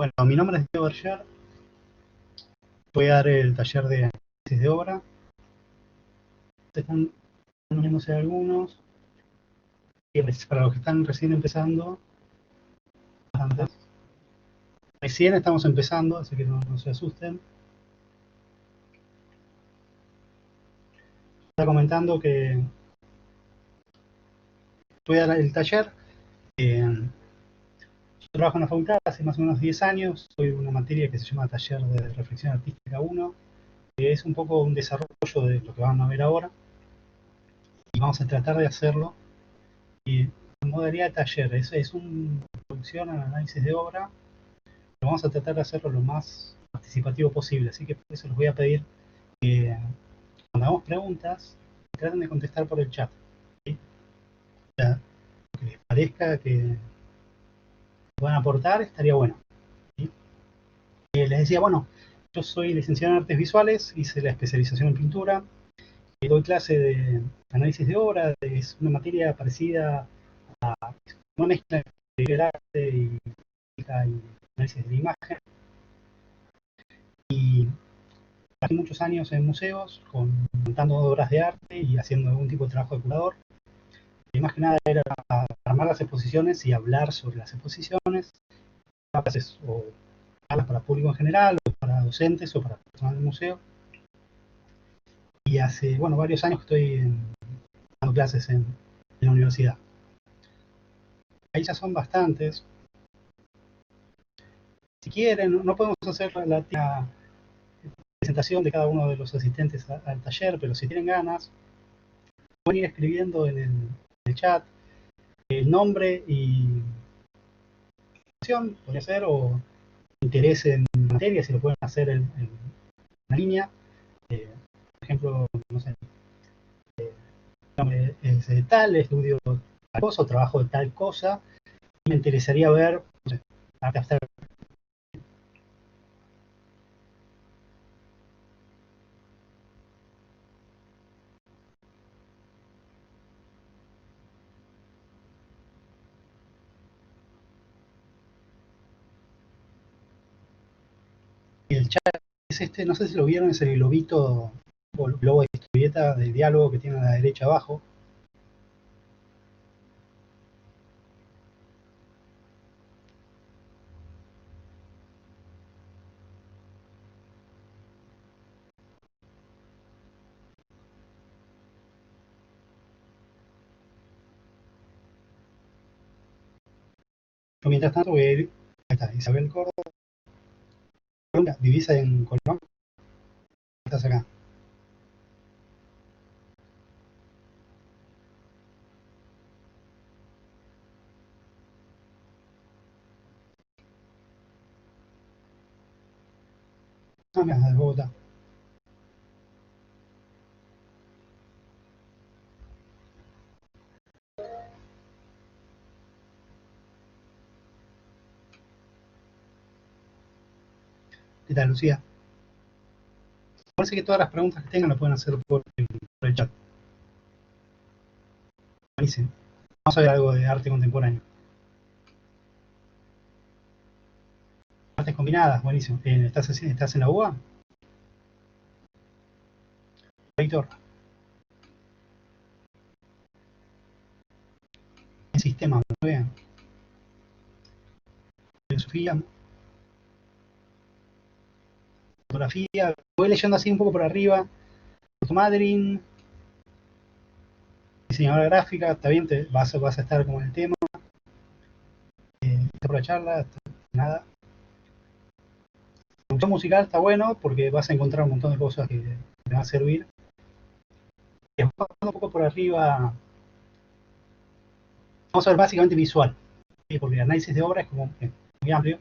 Bueno, mi nombre es Diego Berger. Voy a dar el taller de análisis de obra. Están uniéndose algunos. Y para los que están recién empezando, recién estamos empezando, así que no se asusten. Está comentando que voy a dar el taller. Yo trabajo en la facultad hace más o menos 10 años. Soy una materia que se llama Taller de Reflexión Artística 1, que es un poco un desarrollo de lo que van a ver ahora. Y vamos a tratar de hacerlo. Y en modalidad de taller, es una introducción al análisis de obra. Pero vamos a tratar de hacerlo lo más participativo posible. Así que por eso les voy a pedir que cuando hagamos preguntas, traten de contestar por el chat. ¿Sí? O sea, lo que les parezca que puedan aportar, estaría bueno. ¿Sí? Les decía, bueno, yo soy licenciado en Artes Visuales, hice la especialización en pintura, y doy clase de análisis de obra, es una materia parecida a una mezcla entre el arte y análisis de la imagen. Y trabajé muchos años en museos, montando obras de arte y haciendo algún tipo de trabajo de curador. Y más que nada era armar las exposiciones y hablar sobre las exposiciones, o para público en general, o para docentes, o para personal del museo. Y hace, bueno, varios años que estoy dando clases en la universidad. Ahí ya son bastantes. Si quieren, no podemos hacer la presentación de cada uno de los asistentes al taller, pero si tienen ganas, pueden ir escribiendo en el chat el nombre y podría ser, o interés en materia, si lo pueden hacer en una línea. Por ejemplo, no sé, es de tal, estudio tal cosa, o trabajo de tal cosa, y me interesaría ver, no sé, arte abstracto. Y el chat es este, no sé si lo vieron, es el globito o el globo de historieta de diálogo que tiene a la derecha abajo. Yo mientras tanto voy a ir, ahí está, Isabel Córdoba, ¿vivís en Colón? ¿Estás acá? No, mira, de Bogotá. ¿Qué tal, Lucía? Parece que todas las preguntas que tengan las pueden hacer por el chat. Buenísimo. Vamos a ver algo de arte contemporáneo. Artes combinadas, buenísimo. ¿Estás en la UBA? Víctor, en sistema, muy bien. Filosofía, fotografía. Voy leyendo así un poco por arriba. Madrid, diseñadora gráfica, está bien, vas a estar como en el tema. Por la charla, nada. Producción musical está bueno porque vas a encontrar un montón de cosas que te van a servir. Un poco por arriba, vamos a ver básicamente visual, porque el análisis de obra es como muy amplio.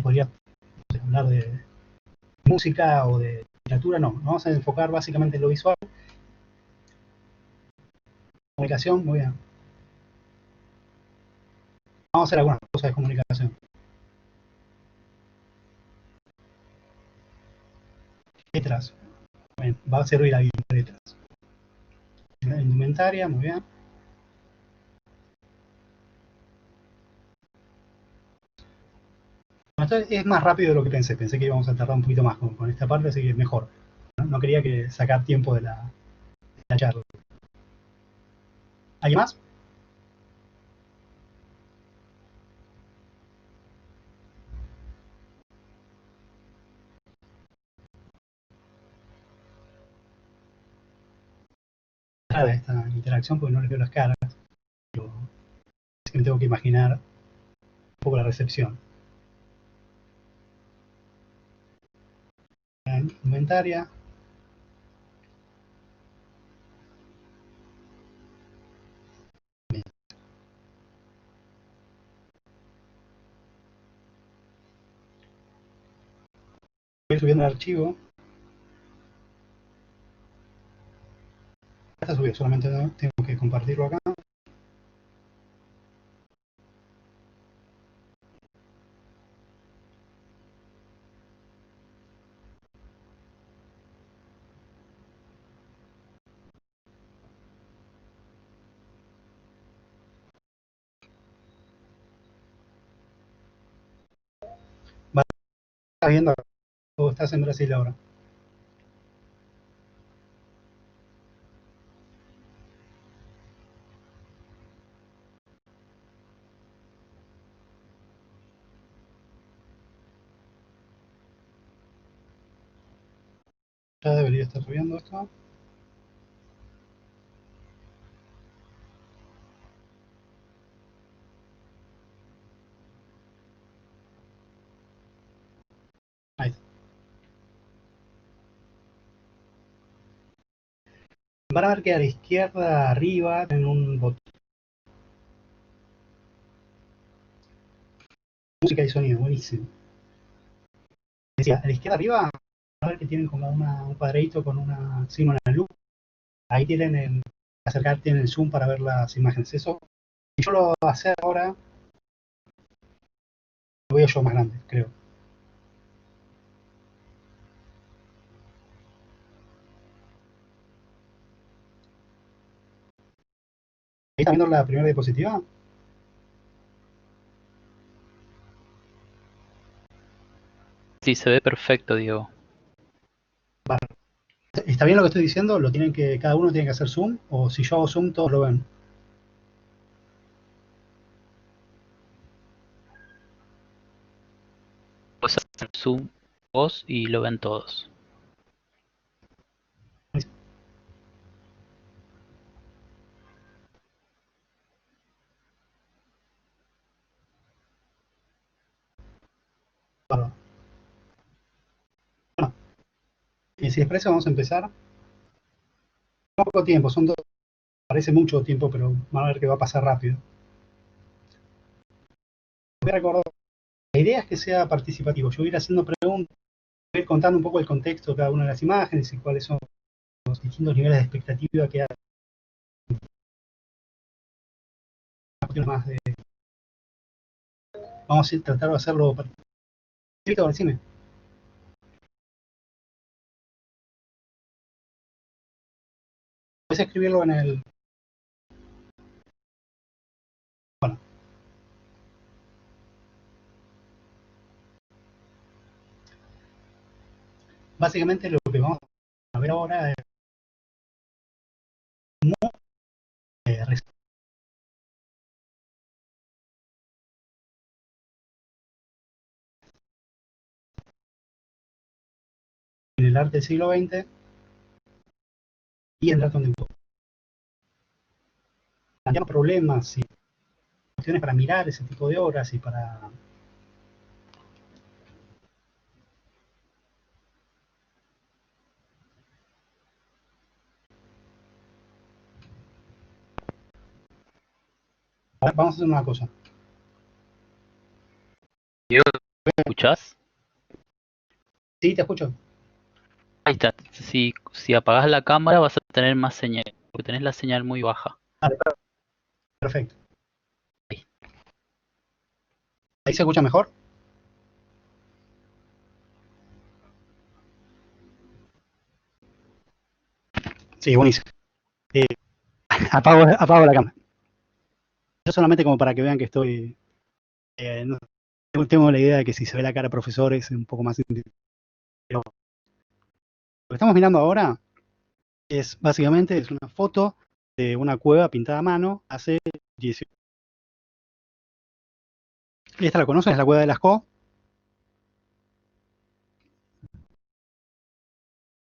Podría, no sé, hablar de música o de literatura, no. Nos vamos a enfocar básicamente en lo visual. Comunicación, muy bien. Vamos a hacer algunas cosas de comunicación. Letras, bien, va a servir ahí letras. Indumentaria, muy bien. Esto es más rápido de lo que pensé. Pensé que íbamos a tardar un poquito más con esta parte, así que mejor. No quería que sacar tiempo de la charla. ¿Alguien más? De esta interacción porque no les veo las caras. Pero es que me tengo que imaginar un poco la recepción. Inventaria. Voy subiendo el archivo. Ya está subido, solamente tengo que compartirlo acá. Vale, ¿estás viendo o estás en Brasil ahora? Ya debería estar subiendo esto. Ahí está. Van a ver que a la izquierda arriba tienen un botón de música y sonido, buenísimo. Decía, a la izquierda arriba van a ver que tienen como un cuadradito con una signo en la luz. Ahí tienen el acercar, tienen el zoom para ver las imágenes. Eso, si yo lo voy a hacer ahora, lo veo yo más grande, creo. Ahí está viendo la primera diapositiva. Sí, se ve perfecto, Diego. Vale. ¿Está bien lo que estoy diciendo? ¿Lo tienen que, cada uno tiene que hacer zoom? ¿O si yo hago zoom, todos lo ven? Puedes hacer zoom vos y lo ven todos. Bárbaro. Bueno, y si les parece, vamos a empezar. Poco tiempo, son dos, parece mucho tiempo, pero van a ver que va a pasar rápido. Voy a recordar, la idea es que sea participativo. Yo voy a ir haciendo preguntas, voy a ir contando un poco el contexto de cada una de las imágenes y cuáles son los distintos niveles de expectativa que hay. Más de, vamos a tratar de hacerlo. Víctor, decime. Puedes escribirlo en el. Bueno, básicamente lo que vamos a ver ahora es en el arte del siglo XX y en el arte contemporáneo. Planteamos problemas y cuestiones para mirar ese tipo de obras y para. Vamos a hacer una cosa. Diego, ¿me escuchás? Sí, te escucho. Ahí está. Si apagás la cámara vas a tener más señal, porque tenés la señal muy baja. Vale, perfecto. Ahí. ¿Ahí se escucha mejor? Sí, buenísimo. Eh, apago la cámara. Yo solamente como para que vean que estoy. No, Tengo la idea de que si se ve la cara de profesor es un poco más intuitivo. Pero lo que estamos mirando ahora es básicamente es una foto de una cueva pintada a mano hace 18. ¿Esta la conoces? Es la cueva de Lascaux.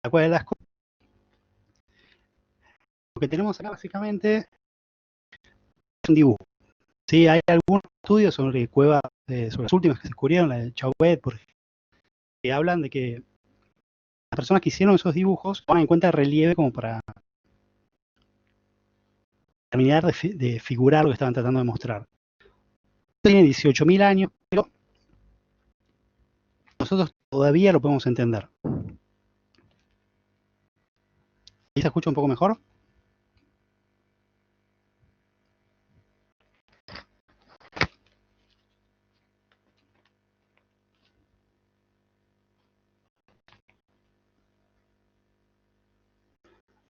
La cueva de Lascaux. Lo que tenemos acá básicamente es un dibujo. Sí, hay algunos estudios sobre cuevas, sobre las últimas que se descubrieron, la de Chauvet, por ejemplo, que hablan de que las personas que hicieron esos dibujos toman en cuenta el relieve como para terminar de figurar lo que estaban tratando de mostrar. Tiene 18.000 años, pero nosotros todavía lo podemos entender. ¿Ahí se escucha un poco mejor?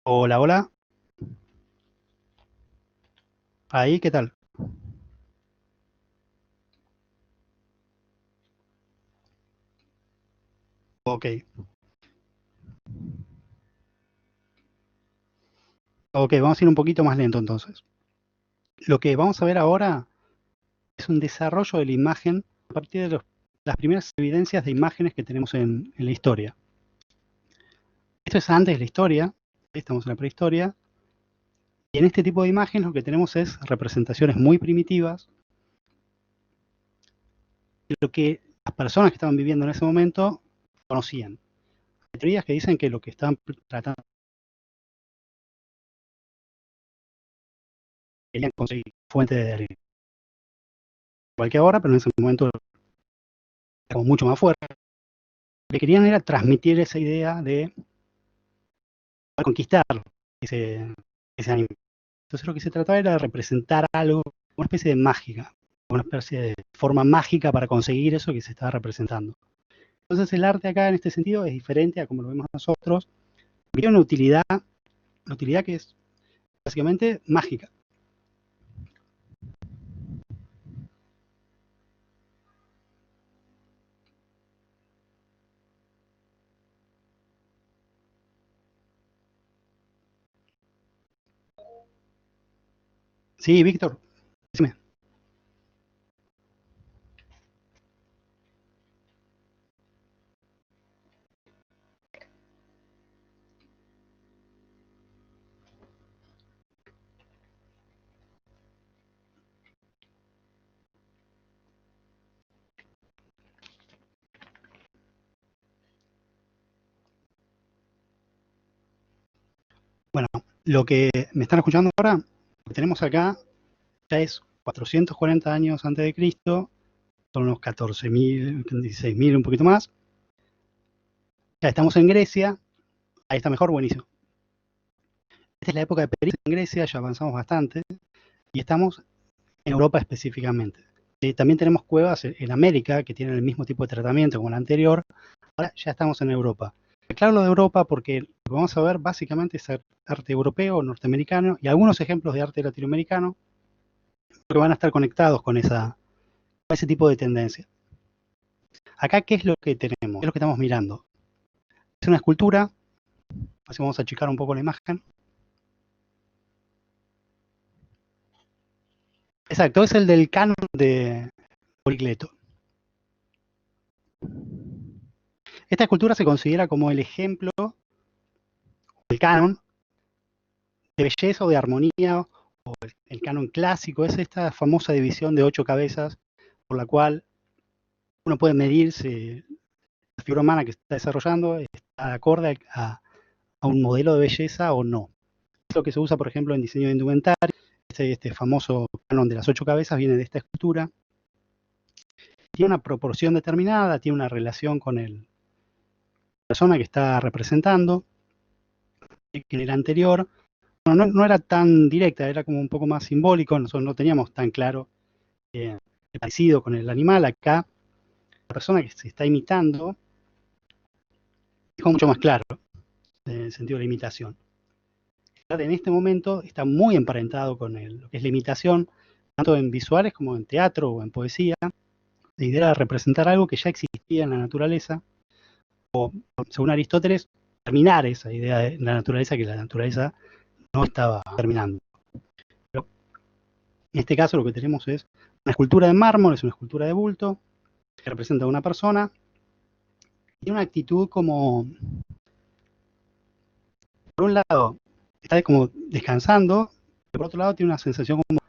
Hola, hola. Ahí, ¿qué tal? Ok. Ok, vamos a ir un poquito más lento entonces. Lo que vamos a ver ahora es un desarrollo de la imagen a partir de las primeras evidencias de imágenes que tenemos en la historia. Esto es antes de la historia, estamos en la prehistoria, y en este tipo de imágenes lo que tenemos es representaciones muy primitivas de lo que las personas que estaban viviendo en ese momento conocían. Hay teorías que dicen que lo que estaban tratando querían conseguir fuente de igual que ahora, pero en ese momento era como mucho más fuerte. Lo que querían era transmitir esa idea de conquistar ese anime. Entonces lo que se trataba era de representar algo, una especie de mágica, una especie de forma mágica para conseguir eso que se estaba representando. Entonces el arte acá en este sentido es diferente a como lo vemos nosotros. Tiene una utilidad que es básicamente mágica. Sí, Víctor, decime. Bueno, lo que me están escuchando ahora, lo que tenemos acá ya es 440 años antes de Cristo, son unos 14.000, 16.000, un poquito más. Ya estamos en Grecia, ahí está mejor, buenísimo. Esta es la época de Pericles en Grecia, ya avanzamos bastante, y estamos en Europa específicamente. También tenemos cuevas en América que tienen el mismo tipo de tratamiento como la anterior. Ahora ya estamos en Europa. Claro lo de Europa porque lo que vamos a ver básicamente es arte europeo, norteamericano y algunos ejemplos de arte latinoamericano que van a estar conectados con ese tipo de tendencia. Acá, ¿qué es lo que tenemos? ¿Qué es lo que estamos mirando? Es una escultura, así vamos a achicar un poco la imagen. Exacto, es el del canon de Policleto. Esta escultura se considera como el ejemplo, el canon de belleza o de armonía, o el canon clásico, es esta famosa división de 8 cabezas por la cual uno puede medir si la figura humana que está desarrollando está acorde a un modelo de belleza o no. Es lo que se usa, por ejemplo, en diseño de indumentaria. Este famoso canon de las 8 cabezas viene de esta escultura. Tiene una proporción determinada, tiene una relación con la persona que está representando. En el anterior, bueno, no era tan directa, era como un poco más simbólico, nosotros no teníamos tan claro el parecido con el animal. Acá, la persona que se está imitando es mucho más claro en el sentido de la imitación. En este momento está muy emparentado con lo que es la imitación, tanto en visuales como en teatro o en poesía. La idea era representar algo que ya existía en la naturaleza, o, según Aristóteles, terminar esa idea de la naturaleza, que la naturaleza no estaba terminando. Pero en este caso lo que tenemos es una escultura de mármol, es una escultura de bulto, que representa a una persona, y una actitud como, por un lado, está como descansando, pero por otro lado tiene una sensación como de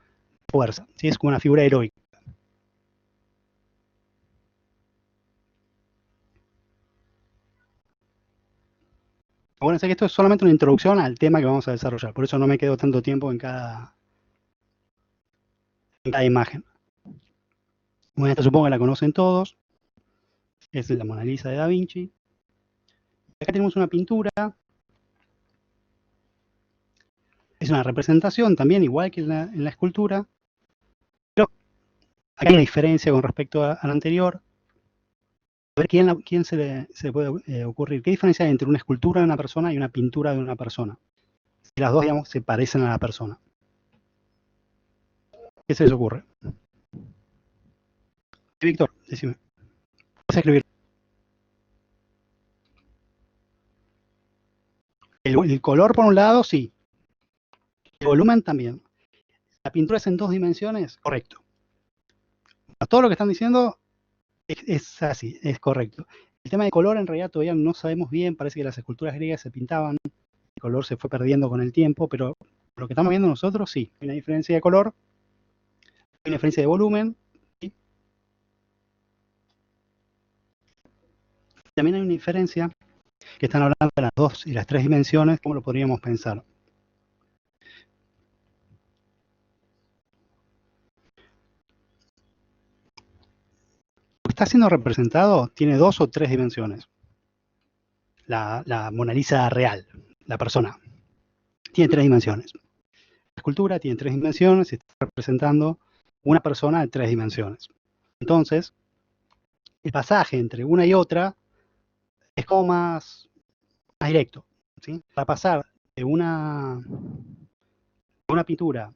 fuerza, ¿sí? Es como una figura heroica. Bueno, sé que esto es solamente una introducción al tema que vamos a desarrollar, por eso no me quedo tanto tiempo en cada imagen. Bueno, esta supongo que la conocen todos, es la Mona Lisa de Da Vinci. Acá tenemos una pintura, es una representación también, igual que en la escultura, pero acá hay una diferencia con respecto a la anterior. A ver quién se le puede ocurrir. ¿Qué diferencia hay entre una escultura de una persona y una pintura de una persona? Si las dos, digamos, se parecen a la persona. ¿Qué se les ocurre? Sí, Víctor, decime. Vas a escribir. El color, por un lado, sí. El volumen también. La pintura es en 2 dimensiones, correcto. Todo lo que están diciendo es así, es correcto. El tema de color en realidad todavía no sabemos bien, parece que las esculturas griegas se pintaban, el color se fue perdiendo con el tiempo, pero lo que estamos viendo nosotros sí, hay una diferencia de color, hay una diferencia de volumen, ¿sí? También hay una diferencia que están hablando de las 2 y las 3 dimensiones, ¿cómo lo podríamos pensar? Lo que está siendo representado tiene 2 o 3 dimensiones. La Mona Lisa real, la persona, tiene 3 dimensiones. La escultura tiene 3 dimensiones y está representando una persona de 3 dimensiones. Entonces, el pasaje entre una y otra es como más directo, ¿sí? Para pasar de una pintura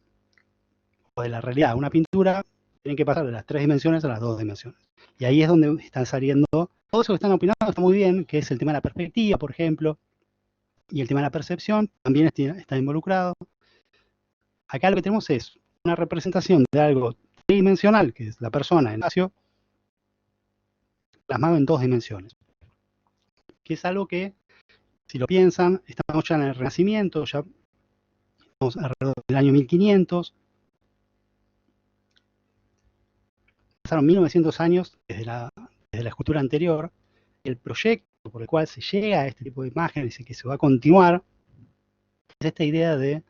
o de la realidad a una pintura, tienen que pasar de las 3 dimensiones a las 2 dimensiones. Y ahí es donde están saliendo, todo eso que están opinando está muy bien, que es el tema de la perspectiva, por ejemplo, y el tema de la percepción también está involucrado. Acá lo que tenemos es una representación de algo tridimensional, que es la persona en el espacio, plasmado en 2 dimensiones. Que es algo que, si lo piensan, estamos ya en el Renacimiento, ya estamos alrededor del año 1500. Pasaron 1900 años desde la escultura anterior. El proyecto por el cual se llega a este tipo de imágenes y que se va a continuar es esta idea de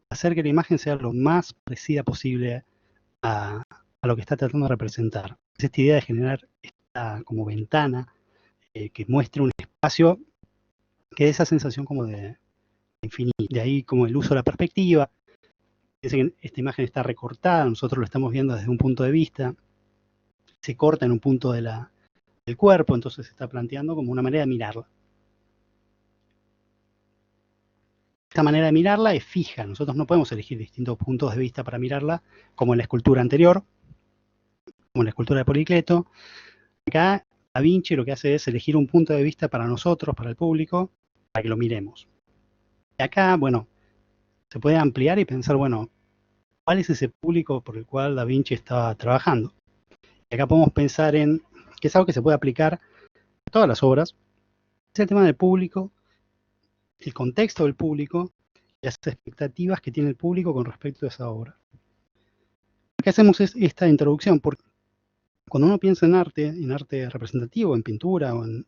hacer que la imagen sea lo más parecida posible a lo que está tratando de representar. Es esta idea de generar esta como ventana que muestre un espacio que dé esa sensación como de infinito. De ahí como el uso de la perspectiva. Dice que esta imagen está recortada, nosotros lo estamos viendo desde un punto de vista, se corta en un punto del cuerpo, entonces se está planteando como una manera de mirarla. Esta manera de mirarla es fija, nosotros no podemos elegir distintos puntos de vista para mirarla, como en la escultura anterior, como en la escultura de Policleto. Acá Da Vinci lo que hace es elegir un punto de vista para nosotros, para el público, para que lo miremos. Y acá, bueno, se puede ampliar y pensar, bueno, ¿cuál es ese público por el cual Da Vinci estaba trabajando? Y acá podemos pensar en, que es algo que se puede aplicar a todas las obras, es el tema del público, el contexto del público y las expectativas que tiene el público con respecto a esa obra. Lo que hacemos es esta introducción, porque cuando uno piensa en arte representativo, en pintura o en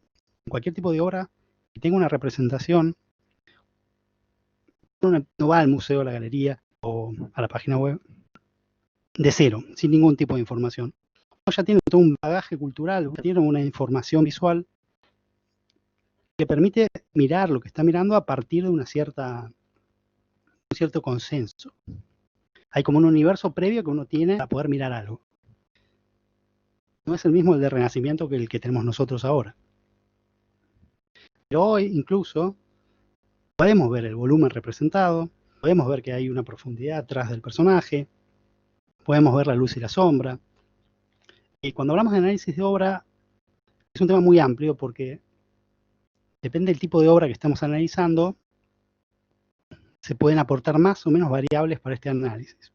cualquier tipo de obra que tenga una representación, uno no va al museo, a la galería o a la página web de cero, sin ningún tipo de información. Uno ya tiene todo un bagaje cultural, ya tiene una información visual que permite mirar lo que está mirando a partir de un cierto consenso. Hay como un universo previo que uno tiene para poder mirar algo. No es el mismo el de Renacimiento que el que tenemos nosotros ahora. Pero hoy incluso podemos ver el volumen representado, podemos ver que hay una profundidad atrás del personaje, podemos ver la luz y la sombra. cuando hablamos de análisis de obra, es un tema muy amplio porque depende del tipo de obra que estamos analizando, se pueden aportar más o menos variables para este análisis.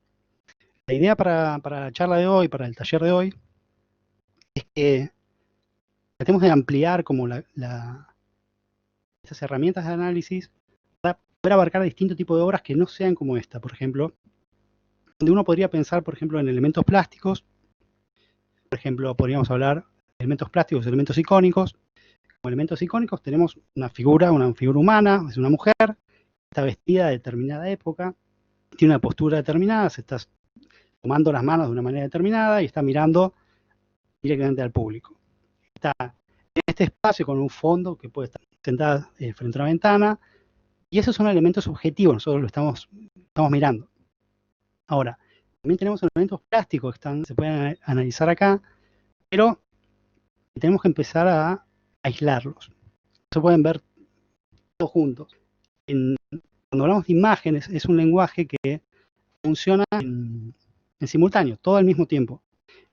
La idea para la charla de hoy, para el taller de hoy, es que tratemos de ampliar como estas herramientas de análisis para poder abarcar distintos tipos de obras que no sean como esta, por ejemplo, donde uno podría pensar, por ejemplo, en elementos plásticos. Por ejemplo, podríamos hablar de elementos plásticos, elementos icónicos. Como elementos icónicos tenemos una figura humana, es una mujer, está vestida de determinada época, tiene una postura determinada, se está tomando las manos de una manera determinada y está mirando directamente al público. Está en este espacio con un fondo que puede estar sentada frente a una ventana, y esos son elementos objetivos, nosotros lo estamos mirando. Ahora, también tenemos elementos plásticos que se pueden analizar acá, pero tenemos que empezar a aislarlos. Se pueden ver todos juntos. Cuando hablamos de imágenes, es un lenguaje que funciona en simultáneo, todo al mismo tiempo.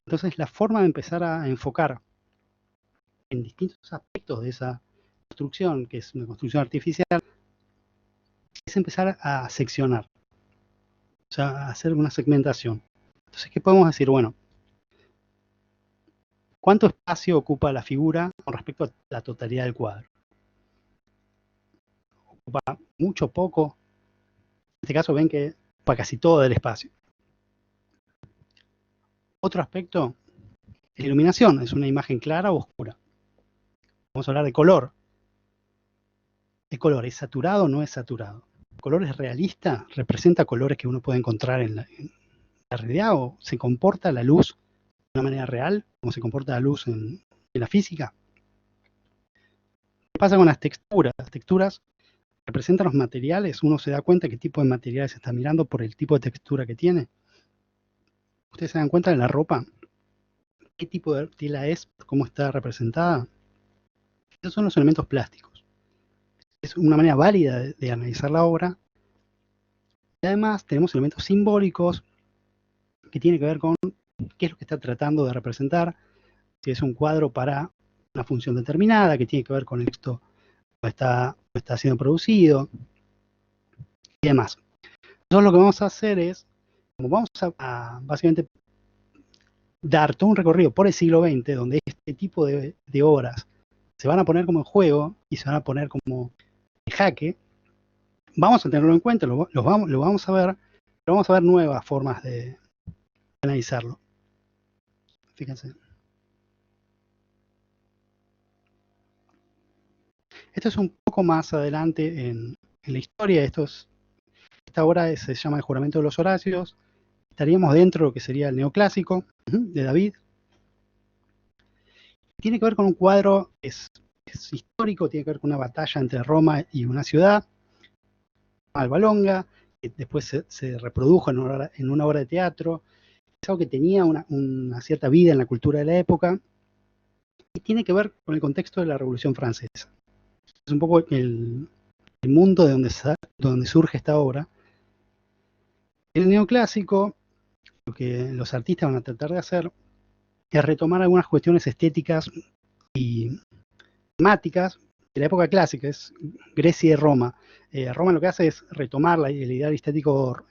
Entonces, la forma de empezar a enfocar en distintos aspectos de esa construcción, que es una construcción artificial, es empezar a seccionar, o sea, a hacer una segmentación. Entonces, ¿qué podemos decir? Bueno, ¿cuánto espacio ocupa la figura con respecto a la totalidad del cuadro? ¿Ocupa mucho, poco? En este caso ven que ocupa casi todo el espacio. Otro aspecto, la iluminación, es una imagen clara o oscura. Vamos a hablar de color. ¿El color es saturado o no es saturado? ¿El color es realista? ¿Representa colores que uno puede encontrar en la realidad? ¿O se comporta la luz de una manera real, como se comporta la luz en la física? ¿Qué pasa con las texturas? Las texturas representan los materiales. Uno se da cuenta qué tipo de materiales está mirando por el tipo de textura que tiene. Ustedes se dan cuenta de la ropa, qué tipo de tela es, cómo está representada. Esos son los elementos plásticos. Es una manera válida de analizar la obra. Y además tenemos elementos simbólicos que tienen que ver con qué es lo que está tratando de representar, si es un cuadro para una función determinada, que tiene que ver con el texto que está siendo producido y demás. Entonces lo que vamos a hacer es, como vamos a básicamente dar todo un recorrido por el siglo XX, donde este tipo de obras se van a poner como en juego y se van a poner como en jaque, vamos a tenerlo en cuenta, lo vamos a ver, pero vamos a ver nuevas formas de analizarlo. Fíjense. Esto es un poco más adelante en la historia. Esta obra se llama El juramento de los Horacios. Estaríamos dentro de lo que sería el neoclásico de David. Tiene que ver con un cuadro que es histórico, tiene que ver con una batalla entre Roma y una ciudad, Alba Longa, que después se reprodujo en una obra de teatro. Es algo que tenía una cierta vida en la cultura de la época y tiene que ver con el contexto de la Revolución Francesa. Es un poco el mundo de donde surge esta obra. En el neoclásico, lo que los artistas van a tratar de hacer es retomar algunas cuestiones estéticas y temáticas de la época clásica, es Grecia y Roma. Roma lo que hace es retomar el ideal estético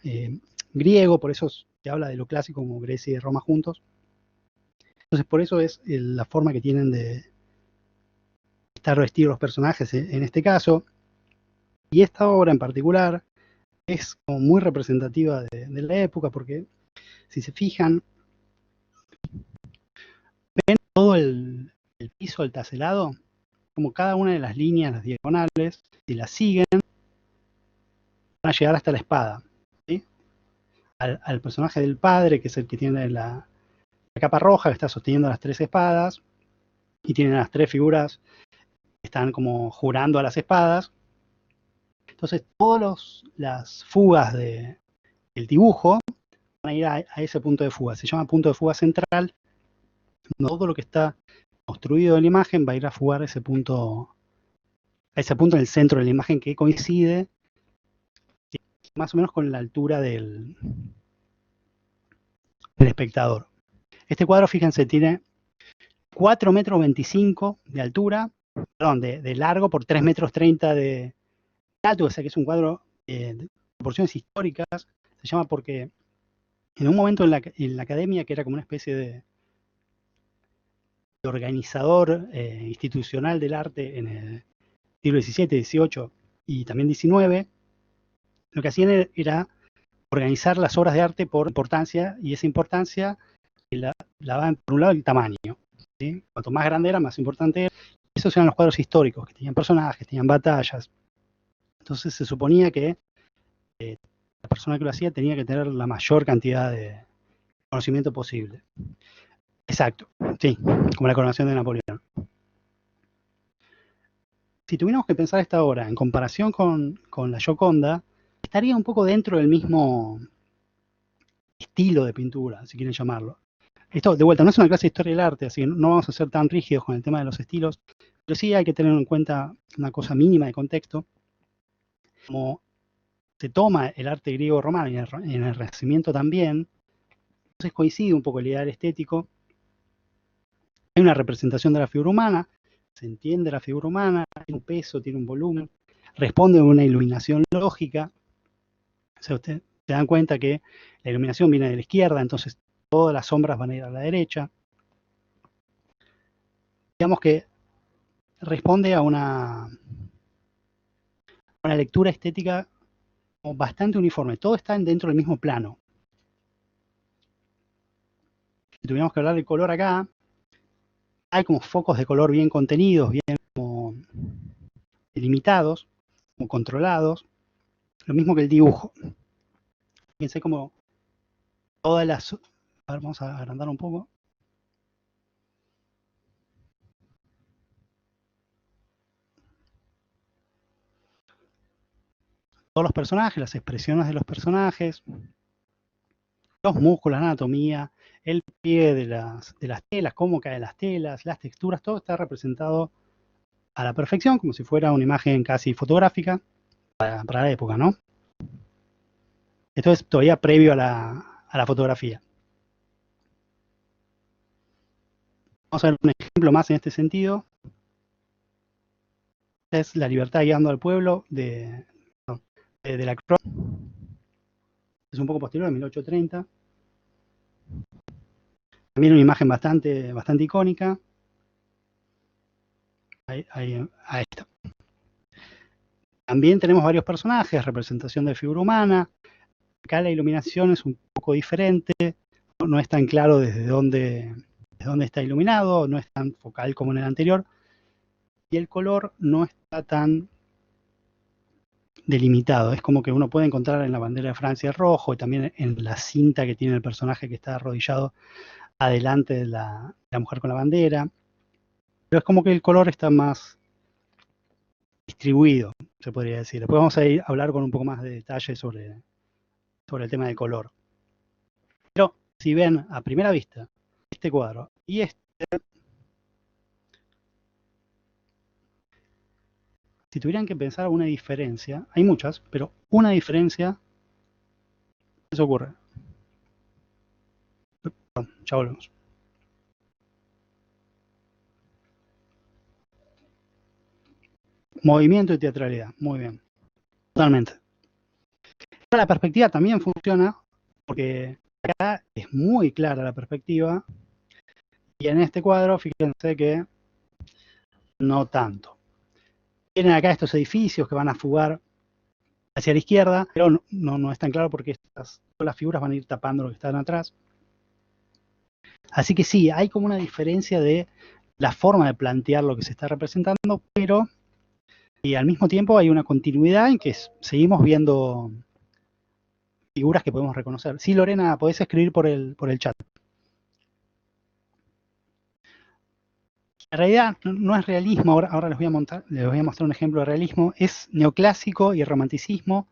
griego, por eso se habla de lo clásico como Grecia y Roma juntos. Entonces, por eso es la forma que tienen de estar vestidos los personajes en este caso. Y esta obra en particular es como muy representativa de la época, porque si se fijan, ven todo el piso, el taselado, como cada una de las líneas, las diagonales, si las siguen, van a llegar hasta la espada. ¿Sí? Al personaje del padre, que es el que tiene la capa roja, que está sosteniendo las tres espadas, y tiene las tres figuras que están como jurando a las espadas. Entonces, todas las fugas del dibujo van a ir a ese punto de fuga. Se llama punto de fuga central. Todo lo que está construido en la imagen va a ir a fugar a ese punto en el centro de la imagen, que coincide más o menos con la altura del espectador. Este cuadro, fíjense, tiene 4 metros 25 de altura, perdón, de largo por 3 metros 30 de alto, o sea que es un cuadro de proporciones históricas. Se llama porque en un momento en la academia, que era como una especie de organizador institucional del arte en el siglo XVII, XVIII y también XIX, lo que hacían era organizar las obras de arte por importancia, y esa importancia la daban por un lado el tamaño, ¿sí? Cuanto más grande era, más importante era. Esos eran los cuadros históricos, que tenían personajes, tenían batallas. Entonces se suponía que la persona que lo hacía tenía que tener la mayor cantidad de conocimiento posible. Exacto, sí, como la coronación de Napoleón. Si tuviéramos que pensar esta obra en comparación con la Gioconda, estaría un poco dentro del mismo estilo de pintura, si quieren llamarlo. Esto, de vuelta, no es una clase de historia del arte, así que no vamos a ser tan rígidos con el tema de los estilos, pero sí hay que tener en cuenta una cosa mínima de contexto. Como se toma el arte griego romano y en el Renacimiento también, entonces coincide un poco el ideal estético. Hay una representación de la figura humana, se entiende la figura humana, tiene un peso, tiene un volumen, responde a una iluminación lógica. O sea, ustedes se dan cuenta que la iluminación viene de la izquierda, entonces todas las sombras van a ir a la derecha. Digamos que responde a una lectura estética bastante uniforme. Todo está dentro del mismo plano. Si tuviéramos que hablar de color acá, hay como focos de color bien contenidos, bien como delimitados, como controlados. Lo mismo que el dibujo. Fíjense como todas las... A ver, vamos a agrandar un poco. Todos los personajes, las expresiones de los personajes, los músculos, la anatomía, el pie de las telas, cómo caen las telas, las texturas, todo está representado a la perfección, como si fuera una imagen casi fotográfica para la época, ¿no? Esto es todavía previo a la fotografía. Vamos a ver un ejemplo más en este sentido. Es La libertad guiando al pueblo de Delacroix. Es un poco posterior, de 1830. También una imagen bastante icónica. Ahí está. También tenemos varios personajes, representación de figura humana. Acá la iluminación es un poco diferente, no es tan claro desde dónde está iluminado, no es tan focal como en el anterior, y el color no está tan delimitado. Es como que uno puede encontrar en la bandera de Francia el rojo, y también en la cinta que tiene el personaje que está arrodillado adelante de la mujer con la bandera, pero es como que el color está más distribuido, se podría decir. Después vamos a ir a hablar con un poco más de detalle sobre el tema del color. Pero si ven a primera vista este cuadro y si tuvieran que pensar una diferencia, hay muchas, pero una diferencia, ¿qué se ocurre? Perdón, ya volvemos. Movimiento y teatralidad, muy bien. Totalmente. La perspectiva también funciona porque acá es muy clara la perspectiva y en este cuadro fíjense que no tanto. Tienen acá estos edificios que van a fugar hacia la izquierda, pero no es tan claro porque las figuras van a ir tapando lo que están atrás. Así que sí, hay como una diferencia de la forma de plantear lo que se está representando, pero y al mismo tiempo hay una continuidad en que seguimos viendo figuras que podemos reconocer. Sí, Lorena, podés escribir por el chat. En realidad no es realismo, ahora les voy a mostrar un ejemplo de realismo. Es neoclásico y romanticismo,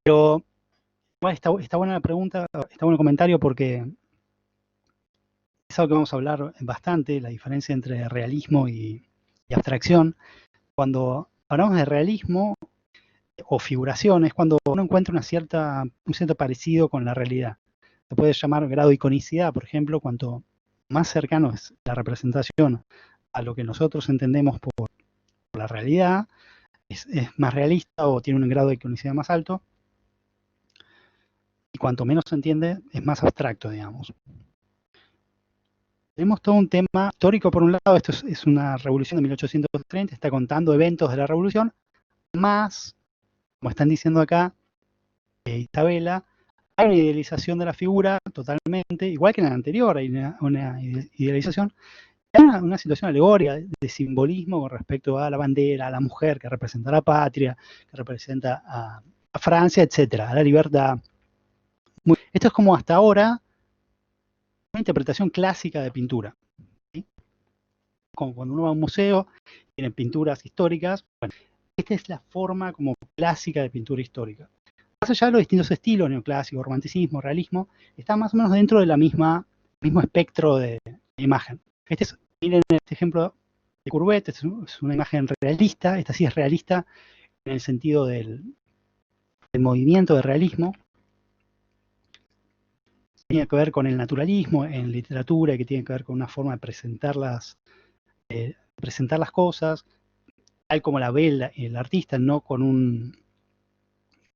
pero igual está buena la pregunta, está bueno el comentario porque es algo que vamos a hablar bastante, la diferencia entre realismo y abstracción. Cuando hablamos de realismo o figuración es cuando uno encuentra un cierto parecido con la realidad. Se puede llamar grado de iconicidad, por ejemplo, cuando más cercano es la representación a lo que nosotros entendemos por la realidad, es más realista o tiene un grado de iconicidad más alto, y cuanto menos se entiende, es más abstracto, digamos. Tenemos todo un tema histórico por un lado, esto es una revolución de 1830, está contando eventos de la revolución, más, como están diciendo acá, Isabela, hay una idealización de la figura totalmente, igual que en la anterior, hay una idealización, hay una situación alegórica de simbolismo con respecto a la bandera, a la mujer que representa a la patria, que representa a Francia, etcétera, a la libertad. Esto es como hasta ahora una interpretación clásica de pintura. ¿Sí? Como cuando uno va a un museo, tiene pinturas históricas. Bueno, esta es la forma como clásica de pintura histórica. Más allá de los distintos estilos, neoclásico, romanticismo, realismo, está más o menos dentro de la mismo espectro de imagen. Miren este ejemplo de Courbet, es una imagen realista, esta sí es realista en el sentido del movimiento de realismo, tiene que ver con el naturalismo en literatura, que tiene que ver con una forma de presentar las cosas, tal como la ve el artista, no con un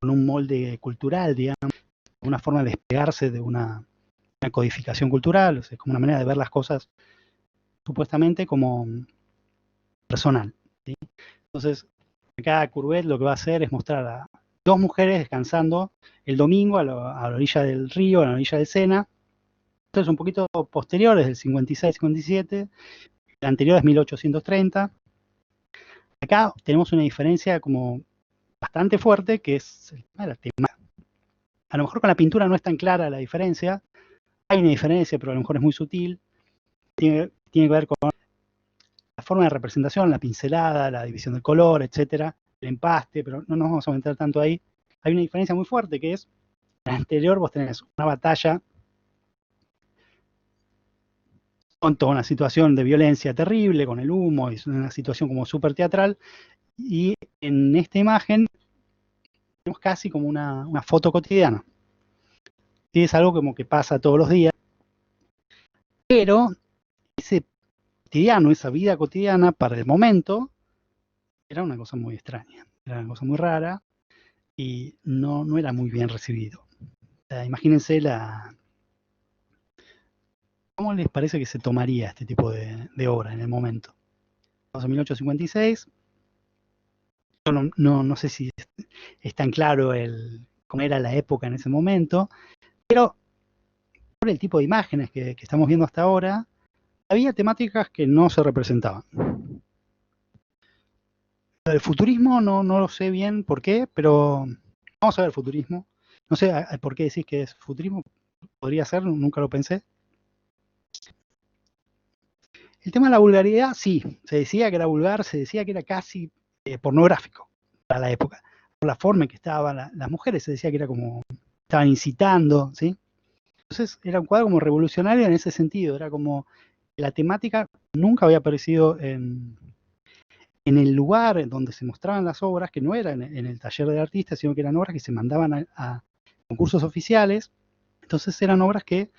molde cultural, digamos, una forma de despegarse de una codificación cultural, o sea, como una manera de ver las cosas supuestamente como personal. ¿Sí? Entonces, acá Courbet lo que va a hacer es mostrar a dos mujeres descansando el domingo a la orilla del río, a la orilla del Sena. Entonces, un poquito posteriores, del 56-57, el anterior es 1830. Acá tenemos una diferencia como bastante fuerte, que es la temática. A lo mejor con la pintura no es tan clara la diferencia, hay una diferencia, pero a lo mejor es muy sutil, tiene que ver con la forma de representación, la pincelada, la división del color, etcétera, el empaste, pero no nos vamos a meter tanto ahí. Hay una diferencia muy fuerte que es, en la anterior vos tenés una batalla con toda una situación de violencia terrible, con el humo, es una situación como súper teatral, y en esta imagen tenemos casi como una foto cotidiana. Y es algo como que pasa todos los días, pero ese cotidiano, esa vida cotidiana para el momento, era una cosa muy extraña, era una cosa muy rara y no era muy bien recibido. O sea, imagínense cómo les parece que se tomaría este tipo de obra en el momento. Estamos en 1856, yo no sé si es tan claro cómo era la época en ese momento, pero por el tipo de imágenes que estamos viendo hasta ahora, había temáticas que no se representaban. El futurismo no lo sé bien por qué, pero vamos a ver el futurismo. No sé por qué decís que es futurismo, podría ser, nunca lo pensé. El tema de la vulgaridad, sí, se decía que era vulgar, se decía que era casi pornográfico para la época. Por la forma en que estaban las mujeres, se decía que era como, estaban incitando, ¿sí? Entonces era un cuadro como revolucionario en ese sentido, era como la temática nunca había aparecido en el lugar en donde se mostraban las obras, que no era en el taller del artista, sino que eran obras que se mandaban a concursos oficiales. Entonces eran obras que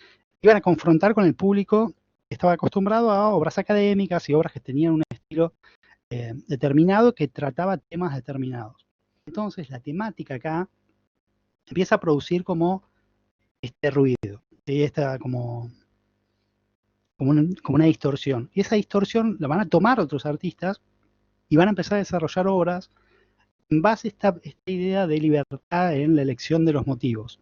iban a confrontar con el público que estaba acostumbrado a obras académicas y obras que tenían un estilo determinado que trataba temas determinados. Entonces la temática acá empieza a producir como este ruido, ¿sí? Esta como una distorsión. Y esa distorsión la van a tomar otros artistas y van a empezar a desarrollar obras en base a esta idea de libertad en la elección de los motivos.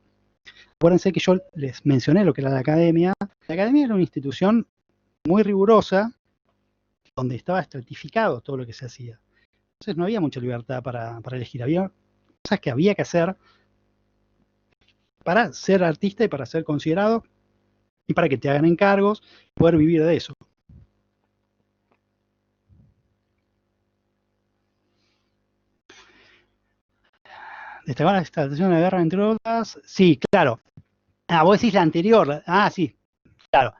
Acuérdense que yo les mencioné lo que era la academia. La academia era una institución muy rigurosa, donde estaba estratificado todo lo que se hacía. Entonces no había mucha libertad para elegir. Había cosas que había que hacer para ser artista y para ser considerado y para que te hagan encargos y poder vivir de eso. Destacar la estación de la guerra, entre otras. Sí, claro. Vos decís la anterior. Sí, claro.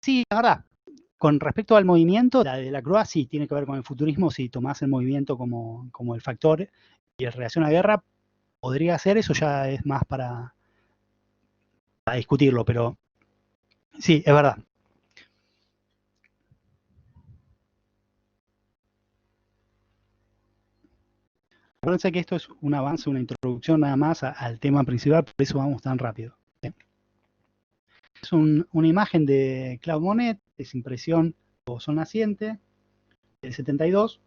Sí, la verdad. Con respecto al movimiento, la de la Croix sí tiene que ver con el futurismo. Si tomás el movimiento como el factor y en relación a la guerra, podría ser, eso ya es más para discutirlo, pero sí, es verdad. Acuérdense que esto es un avance, una introducción nada más al tema principal, por eso vamos tan rápido. ¿Sí? Es una imagen de Claude Monet, es impresión o sol naciente, del 72.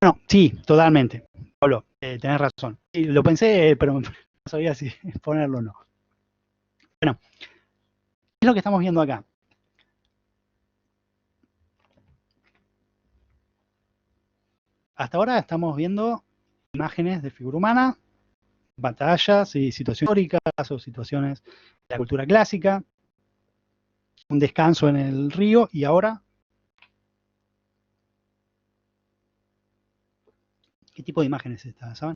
No, sí, totalmente. Pablo, tenés razón. Sí, lo pensé, pero no sabía si ponerlo o no. Bueno, ¿qué es lo que estamos viendo acá? Hasta ahora estamos viendo imágenes de figura humana, batallas y situaciones históricas o situaciones de la cultura clásica, un descanso en el río y ahora, ¿qué tipo de imágenes es esta? ¿Saben?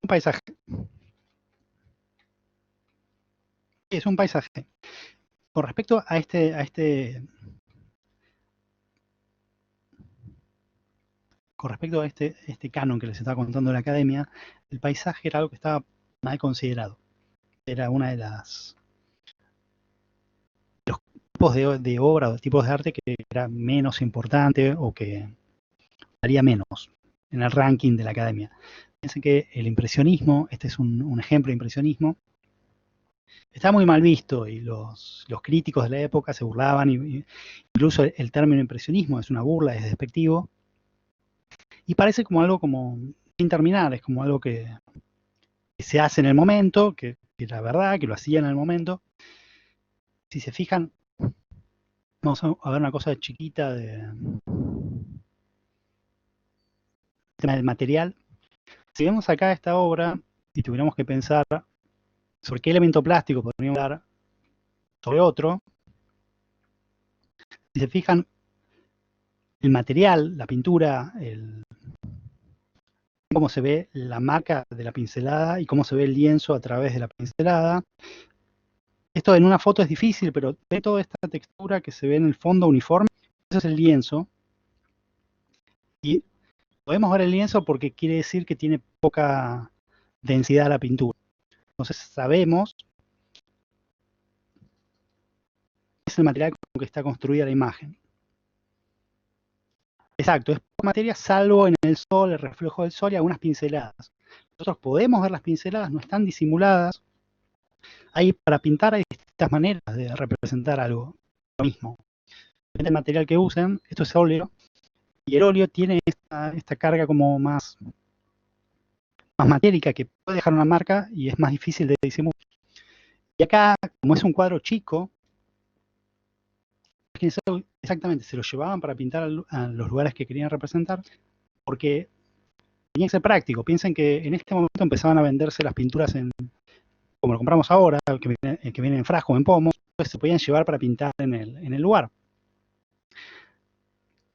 Un paisaje. Es un paisaje. Con respecto a este canon que les estaba contando de la academia, el paisaje era algo que estaba mal considerado. Era una de los tipos de obra o tipos de arte que era menos importante o que daría menos en el ranking de la academia. Piensen que el impresionismo, este es un ejemplo de impresionismo, está muy mal visto y los críticos de la época se burlaban, incluso el término impresionismo es una burla, es despectivo, y parece como algo como sin terminar, es como algo que se hace en el momento, que la verdad, que lo hacía en el momento. Si se fijan, vamos a ver una cosa chiquita del tema del material. Si vemos acá esta obra y tuviéramos que pensar sobre qué elemento plástico podríamos dar sobre otro, si se fijan, el material, la pintura, cómo se ve la marca de la pincelada y cómo se ve el lienzo a través de la pincelada. Esto en una foto es difícil, pero ve toda esta textura que se ve en el fondo uniforme. Ese es el lienzo. Y podemos ver el lienzo porque quiere decir que tiene poca densidad la pintura. Entonces sabemos que es el material con que está construida la imagen. Exacto, es poca materia salvo en el sol, el reflejo del sol y algunas pinceladas. Nosotros podemos ver las pinceladas, no están disimuladas. Ahí para pintar hay distintas maneras de representar algo. Lo mismo. Depende del material que usen, esto es óleo, y el óleo tiene esta carga como más matérica que puede dejar una marca y es más difícil de disimular. Y acá, como es un cuadro chico, exactamente, se lo llevaban para pintar a los lugares que querían representar, porque tenía que ser práctico. Piensen que en este momento empezaban a venderse las pinturas como lo compramos ahora, que viene en frasco, en pomo, pues se podían llevar para pintar en el lugar.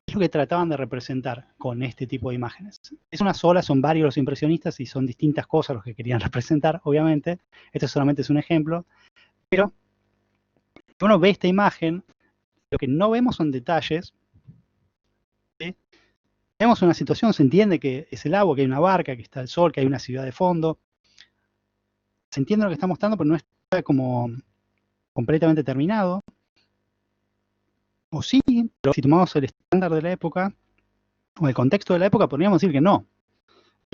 Es lo que trataban de representar con este tipo de imágenes. Es una sola, son varios los impresionistas y son distintas cosas los que querían representar, obviamente. Este solamente es un ejemplo, pero si uno ve esta imagen, lo que no vemos son detalles. ¿Sí? Vemos una situación, se entiende que es el agua, que hay una barca, que está el sol, que hay una ciudad de fondo. Se entiende lo que está mostrando, pero no está como completamente terminado. O sí, pero si tomamos el estándar de la época, o el contexto de la época, podríamos decir que no.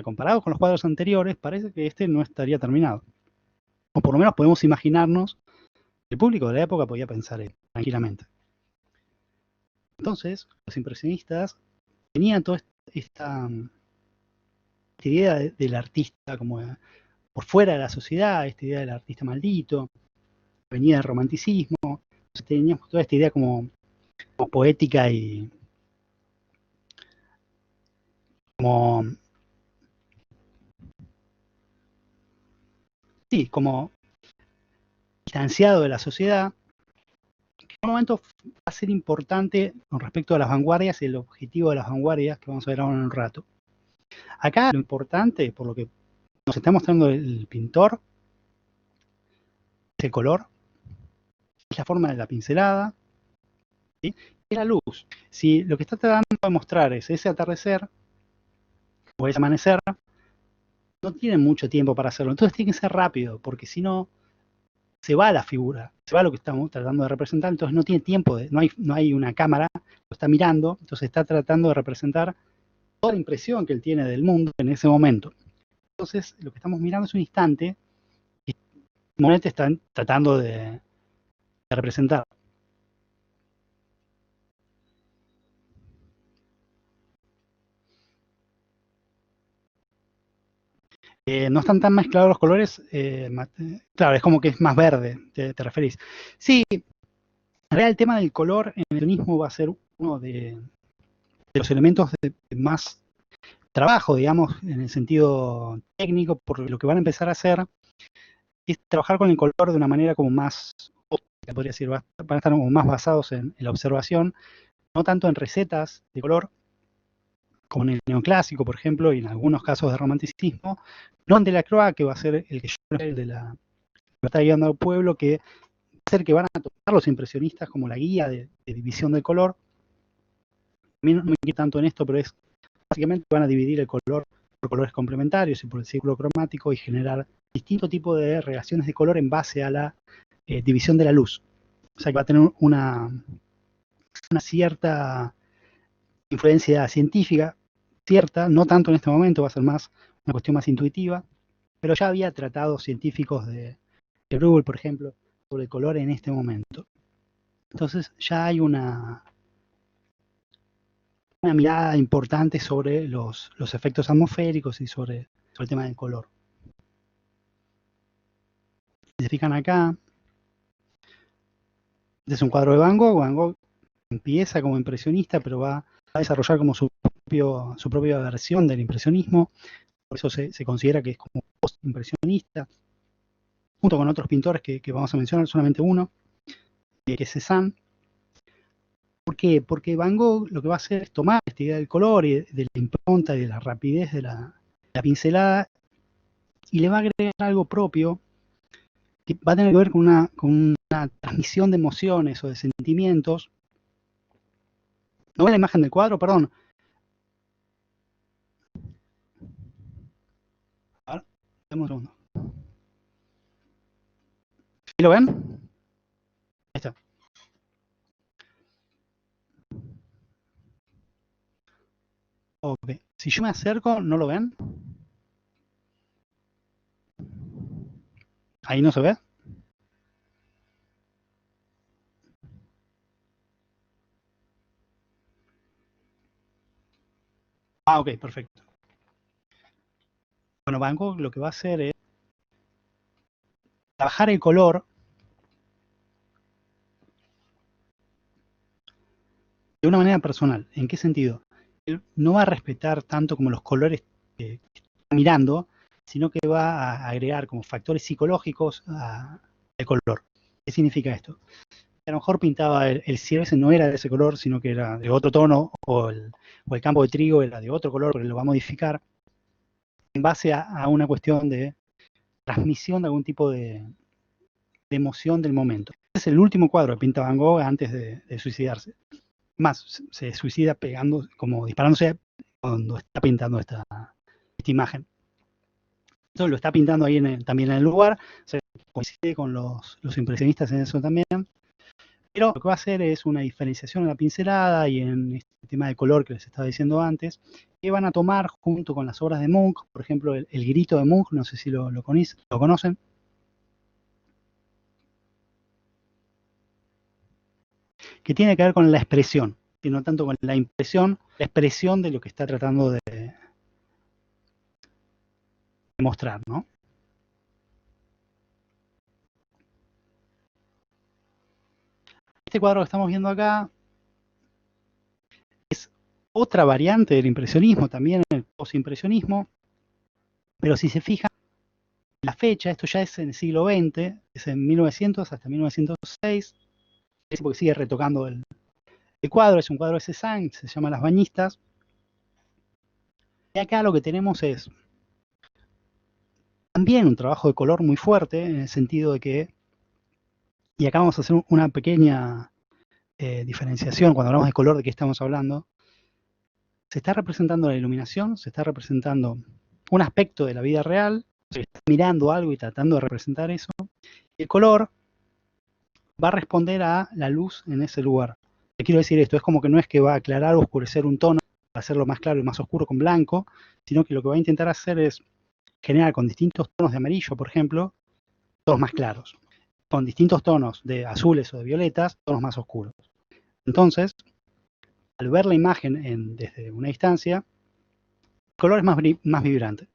Comparado con los cuadros anteriores, parece que este no estaría terminado. O por lo menos podemos imaginarnos, el público de la época podía pensar tranquilamente. Entonces, los impresionistas tenían toda esta idea del artista como por fuera de la sociedad, esta idea del artista maldito, venía del romanticismo, entonces teníamos toda esta idea como poética y como distanciado de la sociedad, que en un momento va a ser importante con respecto a las vanguardias y el objetivo de las vanguardias, que vamos a ver ahora en un rato. Acá lo importante, por lo que nos está mostrando el pintor, es el color, es la forma de la pincelada, ¿sí? Es la luz. Si lo que está tratando de mostrar es ese atardecer o ese amanecer, no tienen mucho tiempo para hacerlo. Entonces tiene que ser rápido, porque si no, se va la figura, se va lo que estamos tratando de representar, entonces no tiene tiempo, no hay una cámara, lo está mirando, entonces está tratando de representar toda la impresión que él tiene del mundo en ese momento. Entonces, lo que estamos mirando es un instante que normalmente están tratando de representar. No están tan mezclados los colores, claro, es como que es más verde, te referís. Sí, en realidad el tema del color en el impresionismo va a ser uno de los elementos de más trabajo, digamos, en el sentido técnico, porque lo que van a empezar a hacer es trabajar con el color de una manera como más óptica, podría decir, van a estar como más basados en la observación, no tanto en recetas de color, como en el neoclásico, por ejemplo, y en algunos casos de romanticismo, no en Delacroix, que va a ser el que yo el de la que está guiando al pueblo, que va a ser que van a tomar los impresionistas como la guía de división del color. A mí no me inquieta tanto en esto, pero es básicamente van a dividir el color por colores complementarios y por el círculo cromático y generar distintos tipos de relaciones de color en base a la división de la luz. O sea que va a tener una cierta influencia científica, cierta, no tanto en este momento, va a ser más una cuestión más intuitiva, pero ya había tratados científicos de Bruegel, por ejemplo, sobre el color en este momento. Entonces ya hay una mirada importante sobre los efectos atmosféricos y sobre el tema del color. Si se fijan acá, este es un cuadro de Van Gogh. Van Gogh empieza como impresionista, pero va a desarrollar como su propia versión del impresionismo. Por eso se considera que es como post-impresionista, junto con otros pintores que vamos a mencionar, solamente uno, que es Cézanne. ¿Por qué? Porque Van Gogh lo que va a hacer es tomar esta idea del color y de la impronta y de la rapidez de la pincelada y le va a agregar algo propio que va a tener que ver con una transmisión de emociones o de sentimientos. ¿No ven la imagen del cuadro? Perdón. A ver, dame un segundo. ¿Sí lo ven? Ahí está. Ok. Si yo me acerco, ¿no lo ven? ¿Ahí no se ve? Ah, ok, perfecto. Bueno, Van Gogh lo que va a hacer es trabajar el color de una manera personal. ¿En qué sentido? Él no va a respetar tanto como los colores que está mirando, sino que va a agregar como factores psicológicos al color. ¿Qué significa esto? A lo mejor pintaba el cielo, ese no era de ese color, sino que era de otro tono, o el campo de trigo era de otro color, pero lo va a modificar en base a una cuestión de transmisión de algún tipo de emoción del momento. Este es el último cuadro que pinta Van Gogh antes de suicidarse. Más, se suicida pegando, como disparándose cuando está pintando esta imagen. Eso lo está pintando ahí también en el lugar, se coincide con los impresionistas en eso también. Pero lo que va a hacer es una diferenciación en la pincelada y en este tema de color que les estaba diciendo antes, que van a tomar junto con las obras de Munch, por ejemplo, el Grito de Munch, no sé si lo conocen. Que tiene que ver con la expresión, y no tanto con la impresión, la expresión de lo que está tratando de mostrar, ¿no? Este cuadro que estamos viendo acá es otra variante del impresionismo, también el postimpresionismo, pero si se fijan, la fecha, esto ya es en el siglo XX, es en 1900 hasta 1906, porque sigue retocando el cuadro, es un cuadro de Cézanne, se llama Las Bañistas, y acá lo que tenemos es también un trabajo de color muy fuerte, en el sentido de que, y acá vamos a hacer una pequeña diferenciación, cuando hablamos de color, ¿de qué estamos hablando? Se está representando la iluminación, se está representando un aspecto de la vida real, se está mirando algo y tratando de representar eso, El color va a responder a la luz en ese lugar. ¿Qué quiero decir esto? Es como que no es que va a aclarar o oscurecer un tono para hacerlo más claro y más oscuro con blanco, sino que lo que va a intentar hacer es generar con distintos tonos de amarillo, por ejemplo, tonos más claros, con distintos tonos de azules o de violetas, tonos más oscuros. Entonces, al ver la imagen desde una distancia, el color es más vibrante,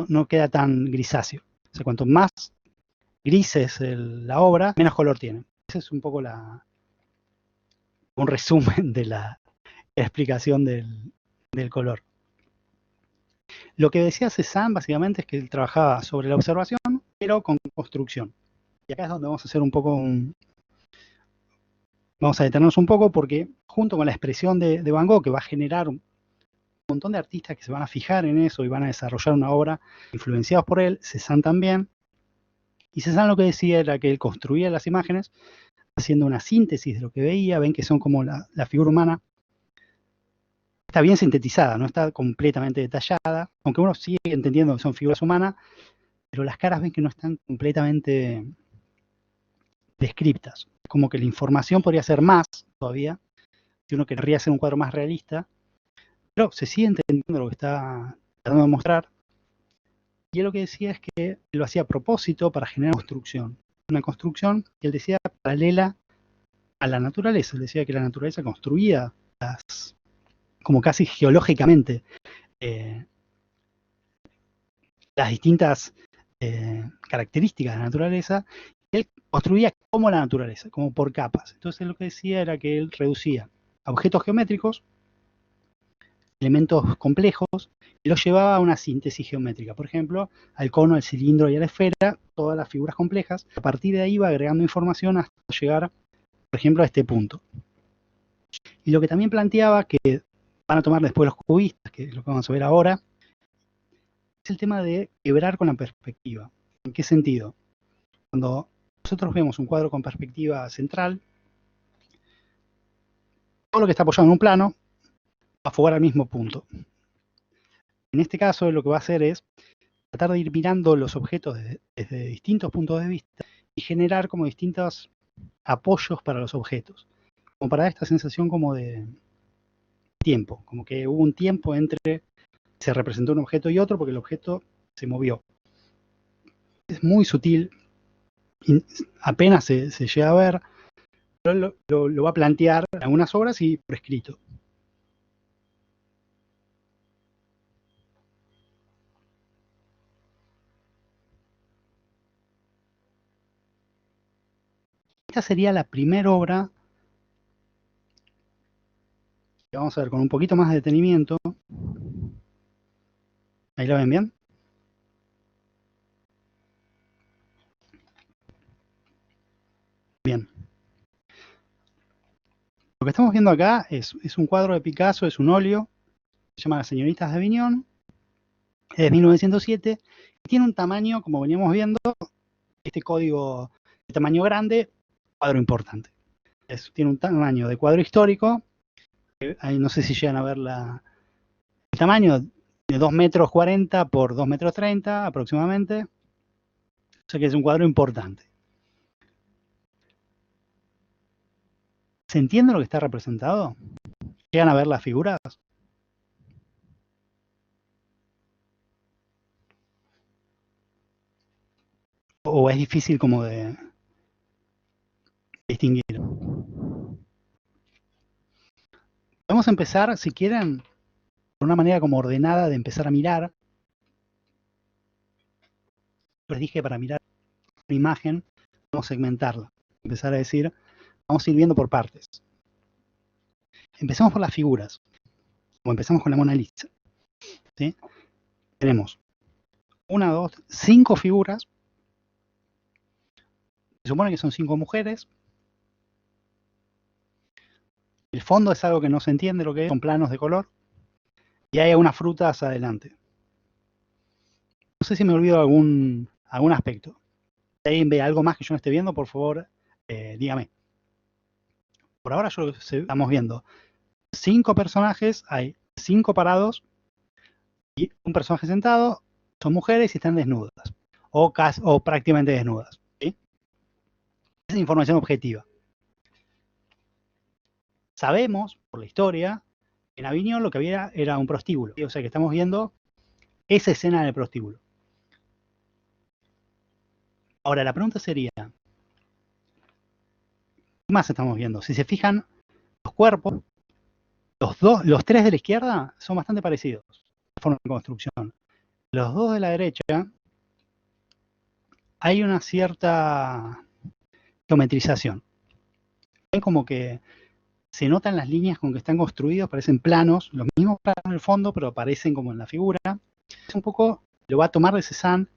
no queda tan grisáceo. O sea, cuanto más gris es la obra, menos color tiene. Ese es un poco un resumen de la explicación del color. Lo que decía Cézanne básicamente es que él trabajaba sobre la observación, pero con construcción. Y acá es donde vamos a hacer un poco vamos a detenernos un poco porque junto con la expresión de Van Gogh, que va a generar un montón de artistas que se van a fijar en eso y van a desarrollar una obra influenciados por él, Cézanne también. Y Cézanne lo que decía era que él construía las imágenes haciendo una síntesis de lo que veía. Ven que son como la figura humana. Está bien sintetizada, no está completamente detallada, aunque uno sigue entendiendo que son figuras humanas, pero las caras ven que no están completamente descriptas. Como que la información podría ser más todavía, si uno querría hacer un cuadro más realista, pero se sigue entendiendo lo que está tratando de mostrar. Y él lo que decía es que lo hacía a propósito para generar una construcción que él decía paralela a la naturaleza. Él decía que la naturaleza construía como casi geológicamente las distintas características de la naturaleza. Él construía como la naturaleza, como por capas. Entonces lo que decía era que él reducía a objetos geométricos, elementos complejos, y los llevaba a una síntesis geométrica. Por ejemplo, al cono, al cilindro y a la esfera, todas las figuras complejas. A partir de ahí iba agregando información hasta llegar, por ejemplo, a este punto. Y lo que también planteaba, que van a tomar después los cubistas, que es lo que vamos a ver ahora, es el tema de quebrar con la perspectiva. ¿En qué sentido? Cuando nosotros vemos un cuadro con perspectiva central, todo lo que está apoyado en un plano va a fugar al mismo punto. En este caso, lo que va a hacer es tratar de ir mirando los objetos desde distintos puntos de vista y generar como distintos apoyos para los objetos, como para dar esta sensación como de tiempo, como que hubo un tiempo entre se representó un objeto y otro porque el objeto se movió. Es muy sutil, apenas se llega a ver, pero lo va a plantear en algunas obras y por escrito. Esta sería la primera obra que vamos a ver con un poquito más de detenimiento. ¿Ahí la ven bien? Bien. Lo que estamos viendo acá es un cuadro de Picasso, es un óleo, se llama Las señoritas de Aviñón, es de 1907, y tiene un tamaño, como veníamos viendo, este código de tamaño grande, cuadro importante. Tiene un tamaño de cuadro histórico, ahí no sé si llegan a ver el tamaño de 2,40 metros por 2,30 metros aproximadamente, o sea que es un cuadro importante. ¿Se entiende lo que está representado? ¿Llegan a ver las figuras? ¿O es difícil como de distinguir? Vamos a empezar, si quieren, por una manera como ordenada de empezar a mirar. Les dije para mirar una imagen, vamos a segmentarla. Empezar a decir, vamos a ir viendo por partes. Empezamos por las figuras, o empezamos con la Mona Lisa. ¿Sí? Tenemos 1, 2, 5 figuras. Se supone que son 5 mujeres. El fondo es algo que no se entiende lo que es, son planos de color. Y hay algunas frutas adelante. No sé si me olvido algún aspecto. Si alguien ve algo más que yo no esté viendo, por favor, dígame. Por ahora estamos viendo 5 personajes, hay 5 parados y un personaje sentado. Son mujeres y están desnudas o prácticamente desnudas. ¿Sí? es información objetiva. Sabemos, por la historia, que en Avignon lo que había era un prostíbulo. O sea que estamos viendo esa escena del prostíbulo. Ahora, la pregunta sería, ¿qué más estamos viendo? Si se fijan, los cuerpos, los tres de la izquierda son bastante parecidos en forma de construcción. Los dos de la derecha, hay una cierta geometrización. Ven como que se notan las líneas con que están construidos, parecen planos, los mismos planos en el fondo, pero aparecen como en la figura. Es un poco, lo va a tomar de Cézanne,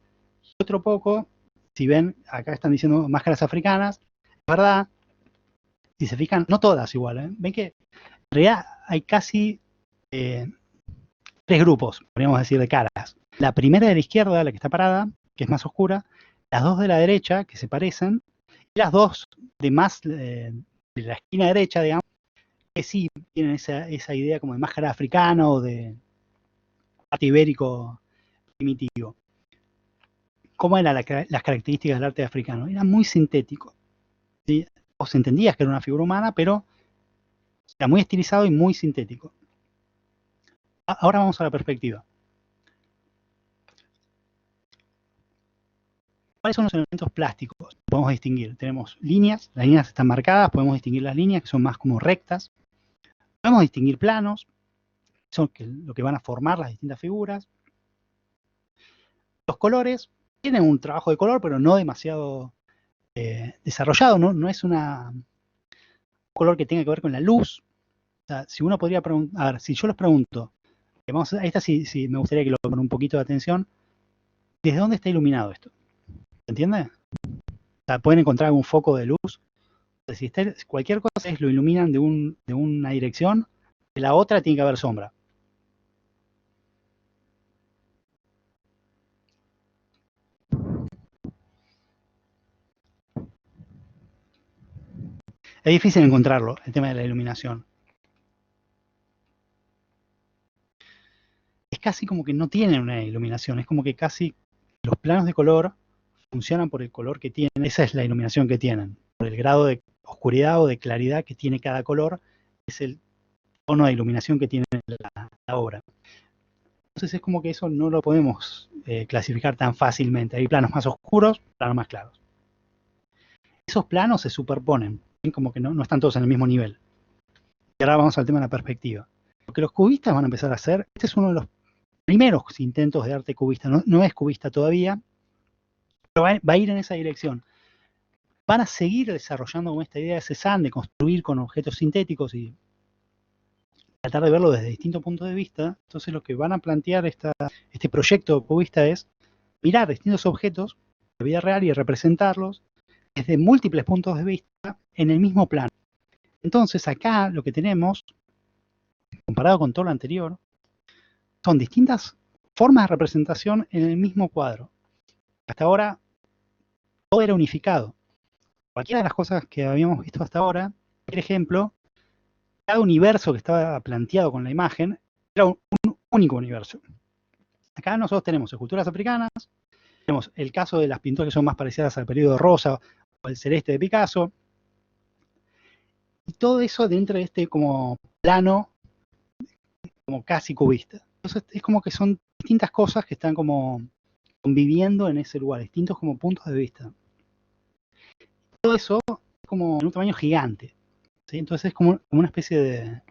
y otro poco, si ven, acá están diciendo máscaras africanas, es verdad, si se fijan, no todas igual, ¿eh? Ven que en realidad hay casi 3 grupos, podríamos decir, de caras. La primera de la izquierda, la que está parada, que es más oscura, las dos de la derecha, que se parecen, y las dos de más de la esquina derecha, digamos, que sí tienen esa idea como de máscara africana o de arte ibérico primitivo. ¿Cómo eran las características del arte africano? Era muy sintético, ¿sí? O se entendía que era una figura humana, pero era muy estilizado y muy sintético. Ahora vamos a la perspectiva. ¿Cuáles son los elementos plásticos? Podemos distinguir. Tenemos líneas, las líneas están marcadas, podemos distinguir las líneas que son más como rectas. Podemos distinguir planos, que son lo que van a formar las distintas figuras. Los colores tienen un trabajo de color, pero no demasiado desarrollado, no es un color que tenga que ver con la luz. O sea, si uno podría preguntar, a ver, si yo les pregunto, a esta sí me gustaría que lo pongan un poquito de atención, ¿desde dónde está iluminado esto? ¿Se entiende? O sea, pueden encontrar algún foco de luz. O sea, si cualquier cosa es lo iluminan de una dirección, de la otra tiene que haber sombra. Es difícil encontrarlo, el tema de la iluminación. Es casi como que no tienen una iluminación, es como que casi los planos de color funcionan por el color que tienen, esa es la iluminación que tienen, por el grado de oscuridad o de claridad que tiene cada color, es el tono de iluminación que tiene la obra. Entonces es como que eso no lo podemos clasificar tan fácilmente, hay planos más oscuros, planos más claros. Esos planos se superponen, como que no están todos en el mismo nivel. Y ahora vamos al tema de la perspectiva. Lo que los cubistas van a empezar a hacer, este es uno de los primeros intentos de arte cubista, no es cubista todavía, pero va a ir en esa dirección. Van a seguir desarrollando con esta idea de Cézanne de construir con objetos sintéticos y tratar de verlo desde distintos puntos de vista. Entonces lo que van a plantear este proyecto cubista es mirar distintos objetos de vida real y representarlos desde múltiples puntos de vista en el mismo plano. Entonces acá lo que tenemos, comparado con todo lo anterior, son distintas formas de representación en el mismo cuadro. Hasta ahora todo era unificado. Cualquiera de las cosas que habíamos visto hasta ahora, por ejemplo, cada universo que estaba planteado con la imagen era un único universo. Acá nosotros tenemos esculturas africanas, tenemos el caso de las pinturas que son más parecidas al periodo rosa o el celeste de Picasso, y todo eso dentro de este como plano como casi cubista. Entonces es como que son distintas cosas que están como conviviendo en ese lugar, distintos como puntos de vista. Todo eso es como en un tamaño gigante, ¿sí? Entonces es como una especie de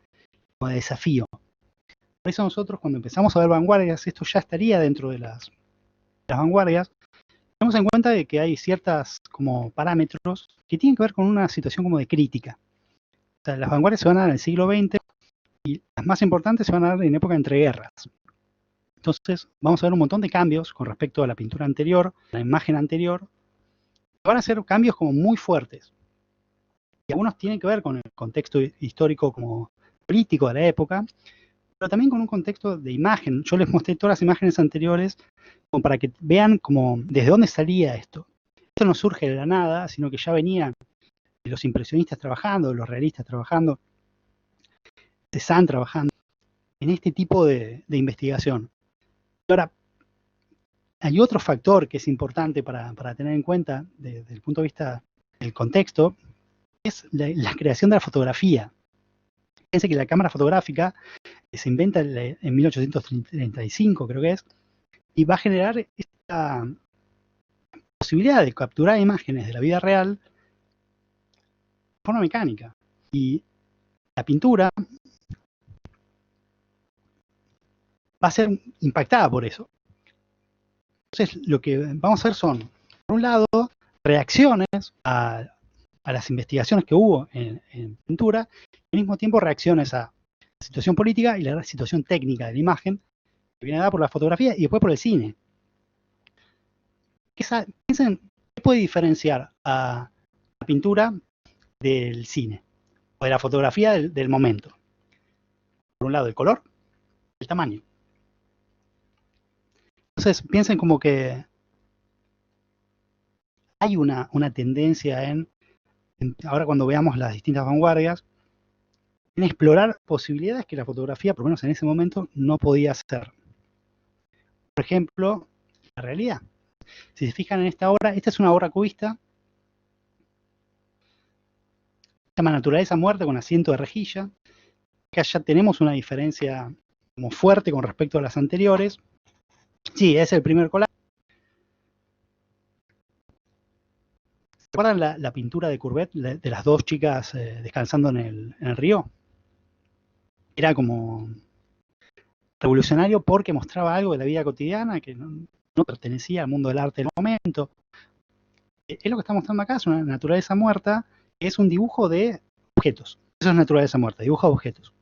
desafío. Por eso nosotros cuando empezamos a ver vanguardias, esto ya estaría dentro de las vanguardias, tenemos en cuenta de que hay ciertas como parámetros que tienen que ver con una situación como de crítica. O sea, las vanguardias se van a dar en el siglo XX y las más importantes se van a dar en época entre guerras. Entonces vamos a ver un montón de cambios con respecto a la pintura anterior, la imagen anterior. Van a ser cambios como muy fuertes. Y algunos tienen que ver con el contexto histórico como político de la época, pero también con un contexto de imagen. Yo les mostré todas las imágenes anteriores como para que vean como desde dónde salía esto. Esto no surge de la nada, sino que ya venían los impresionistas trabajando, los realistas trabajando, Cézanne trabajando en este tipo de investigación. Ahora, hay otro factor que es importante para tener en cuenta desde el punto de vista el contexto, es la creación de la fotografía. Fíjense que la cámara fotográfica se inventa en 1835, creo que es, y va a generar esta posibilidad de capturar imágenes de la vida real de forma mecánica. Y la pintura va a ser impactada por eso. Entonces, lo que vamos a hacer son, por un lado, reacciones a las investigaciones que hubo en pintura, y al mismo tiempo reacciones a la situación política y la situación técnica de la imagen, que viene dada por la fotografía y después por el cine. Piensen, ¿qué puede diferenciar a la pintura del cine o de la fotografía del momento? Por un lado, el color, el tamaño. Entonces, piensen como que hay una tendencia ahora cuando veamos las distintas vanguardias, en explorar posibilidades que la fotografía, por lo menos en ese momento, no podía hacer. Por ejemplo, la realidad. Si se fijan en esta obra, esta es una obra cubista, se llama Naturaleza Muerta con asiento de rejilla. Acá ya tenemos una diferencia como fuerte con respecto a las anteriores. Sí, es el primer collage. ¿Se acuerdan la pintura de Courbet de las dos chicas descansando en el río? Era como revolucionario porque mostraba algo de la vida cotidiana que no pertenecía al mundo del arte del momento. Es lo que está mostrando acá, es una naturaleza muerta, que es un dibujo de objetos. Eso es naturaleza muerta, dibuja objetos.